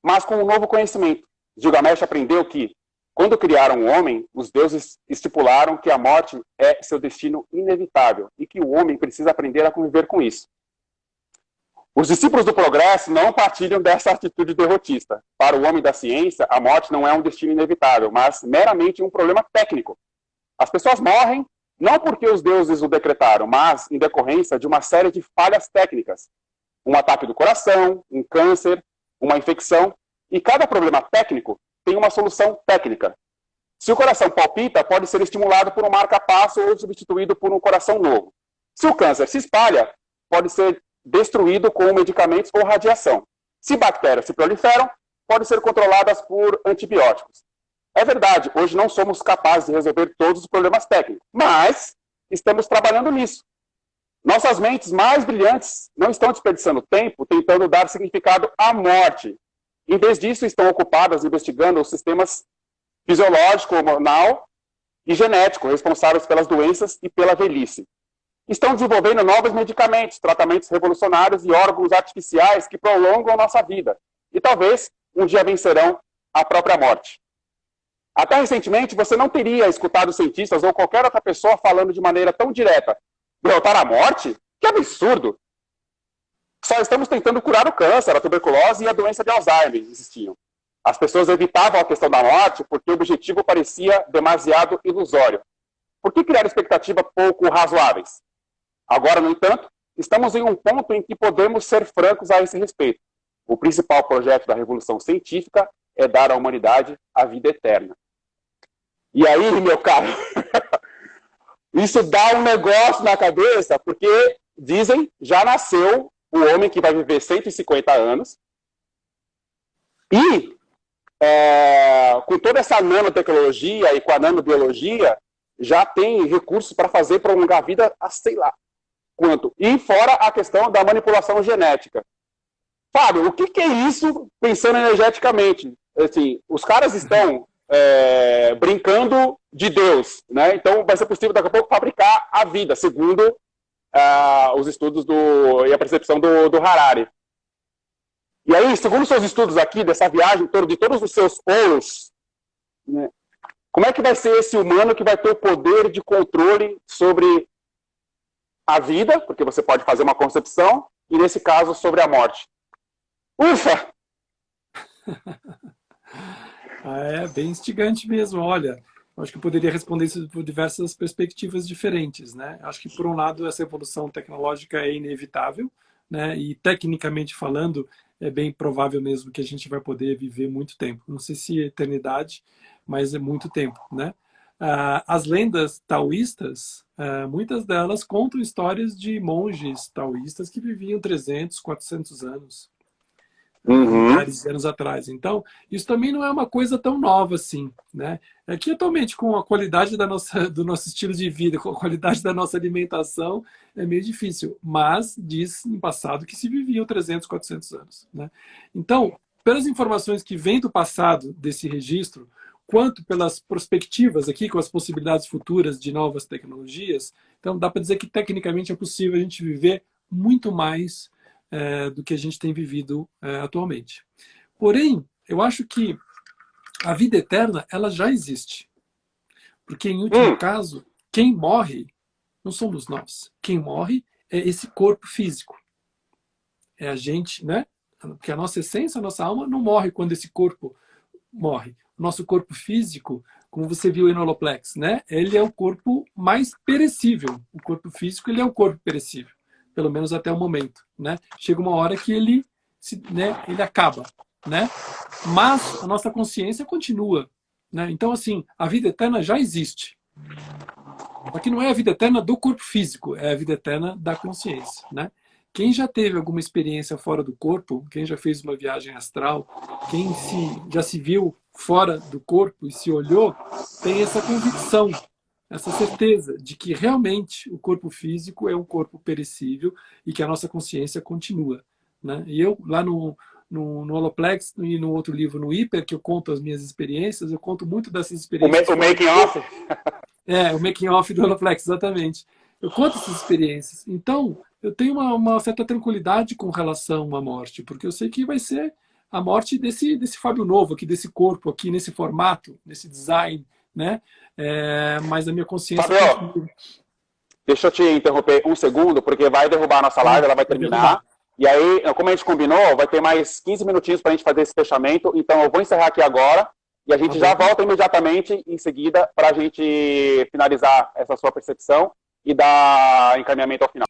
mas com um novo conhecimento. Gilgamesh aprendeu que, quando criaram o homem, os deuses estipularam que a morte é seu destino inevitável e que o homem precisa aprender a conviver com isso. Os discípulos do progresso não partilham dessa atitude derrotista. Para o homem da ciência, a morte não é um destino inevitável, mas meramente um problema técnico. As pessoas morrem não porque os deuses o decretaram, mas em decorrência de uma série de falhas técnicas. Um ataque do coração, um câncer, uma infecção. E cada problema técnico tem uma solução técnica. Se o coração palpita, pode ser estimulado por um marca-passo ou substituído por um coração novo. Se o câncer se espalha, pode ser destruído com medicamentos ou radiação. Se bactérias se proliferam, podem ser controladas por antibióticos. É verdade, hoje não somos capazes de resolver todos os problemas técnicos, mas estamos trabalhando nisso. Nossas mentes mais brilhantes não estão desperdiçando tempo tentando dar significado à morte. Em vez disso, estão ocupadas investigando os sistemas fisiológico, hormonal e genético responsáveis pelas doenças e pela velhice. Estão desenvolvendo novos medicamentos, tratamentos revolucionários e órgãos artificiais que prolongam a nossa vida. E talvez um dia vencerão a própria morte. Até recentemente, você não teria escutado cientistas ou qualquer outra pessoa falando de maneira tão direta: derrotar a morte? Que absurdo! Só estamos tentando curar o câncer, a tuberculose e a doença de Alzheimer existiam. As pessoas evitavam a questão da morte porque o objetivo parecia demasiado ilusório. Por que criar expectativas pouco razoáveis? Agora, no entanto, estamos em um ponto em que podemos ser francos a esse respeito. O principal projeto da revolução científica é dar à humanidade a vida eterna. E aí, meu caro, isso dá um negócio na cabeça, porque, dizem, já nasceu o homem que vai viver 150 anos e, com toda essa nanotecnologia e com a nanobiologia, já tem recursos para fazer prolongar a vida a sei lá quanto. E fora a questão da manipulação genética. Fábio, o que é isso pensando energeticamente? Assim, os caras estão brincando de Deus, né? Então vai ser possível daqui a pouco fabricar a vida, segundo os estudos e a percepção do Harari. E aí, segundo seus estudos aqui, dessa viagem, de todos os seus ouros, né, como é que vai ser esse humano que vai ter o poder de controle sobre a vida, porque você pode fazer uma concepção, e nesse caso, sobre a morte? Ufa! É bem instigante mesmo, olha. Acho que eu poderia responder isso por diversas perspectivas diferentes, né? Acho que, por um lado, essa evolução tecnológica é inevitável, né? E, tecnicamente falando, é bem provável mesmo que a gente vai poder viver muito tempo. Não sei se eternidade, mas é muito tempo, né? As lendas taoístas, muitas delas contam histórias de monges taoístas que viviam 300, 400 anos. milhares de anos atrás. Então, isso também não é uma coisa tão nova assim, né? É que atualmente, com a qualidade do nosso estilo de vida, com a qualidade da nossa alimentação, é meio difícil. Mas diz no passado que se viviam 300, 400 anos, né? Então, pelas informações que vêm do passado desse registro, quanto pelas perspectivas aqui, com as possibilidades futuras de novas tecnologias, então dá para dizer que tecnicamente é possível a gente viver muito mais do que a gente tem vivido atualmente. Porém, eu acho que a vida eterna, ela já existe. Porque, em último caso, quem morre não somos nós. Quem morre é esse corpo físico. É a gente, né? Porque a nossa essência, a nossa alma não morre quando esse corpo morre. O nosso corpo físico, como você viu aí no Holoplex, né? Ele é o corpo mais perecível. O corpo físico, ele é o corpo perecível. Pelo menos até o momento, né? Chega uma hora que ele acaba, né? Mas a nossa consciência continua, né? Então, assim, a vida eterna já existe. Só que não é a vida eterna do corpo físico, é a vida eterna da consciência, né? Quem já teve alguma experiência fora do corpo, quem já fez uma viagem astral, quem já se viu fora do corpo e se olhou, tem essa convicção, essa certeza de que realmente o corpo físico é um corpo perecível e que a nossa consciência continua, né? E eu, lá no Holoplex e no outro livro, no Hiper, que eu conto as minhas experiências, eu conto muito dessas experiências. O making off? O making off do Holoplex, exatamente. Eu conto essas experiências. Então, eu tenho uma certa tranquilidade com relação à morte, porque eu sei que vai ser a morte desse Fábio novo aqui, desse corpo aqui, nesse formato, nesse design, né? Mas a minha consciência... Fábio, deixa eu te interromper um segundo, porque vai derrubar a nossa live, ela vai terminar. E aí, como a gente combinou, vai ter mais 15 minutinhos para a gente fazer esse fechamento. Então, eu vou encerrar aqui agora e a gente já volta imediatamente em seguida para a gente finalizar essa sua percepção e dar encaminhamento ao final.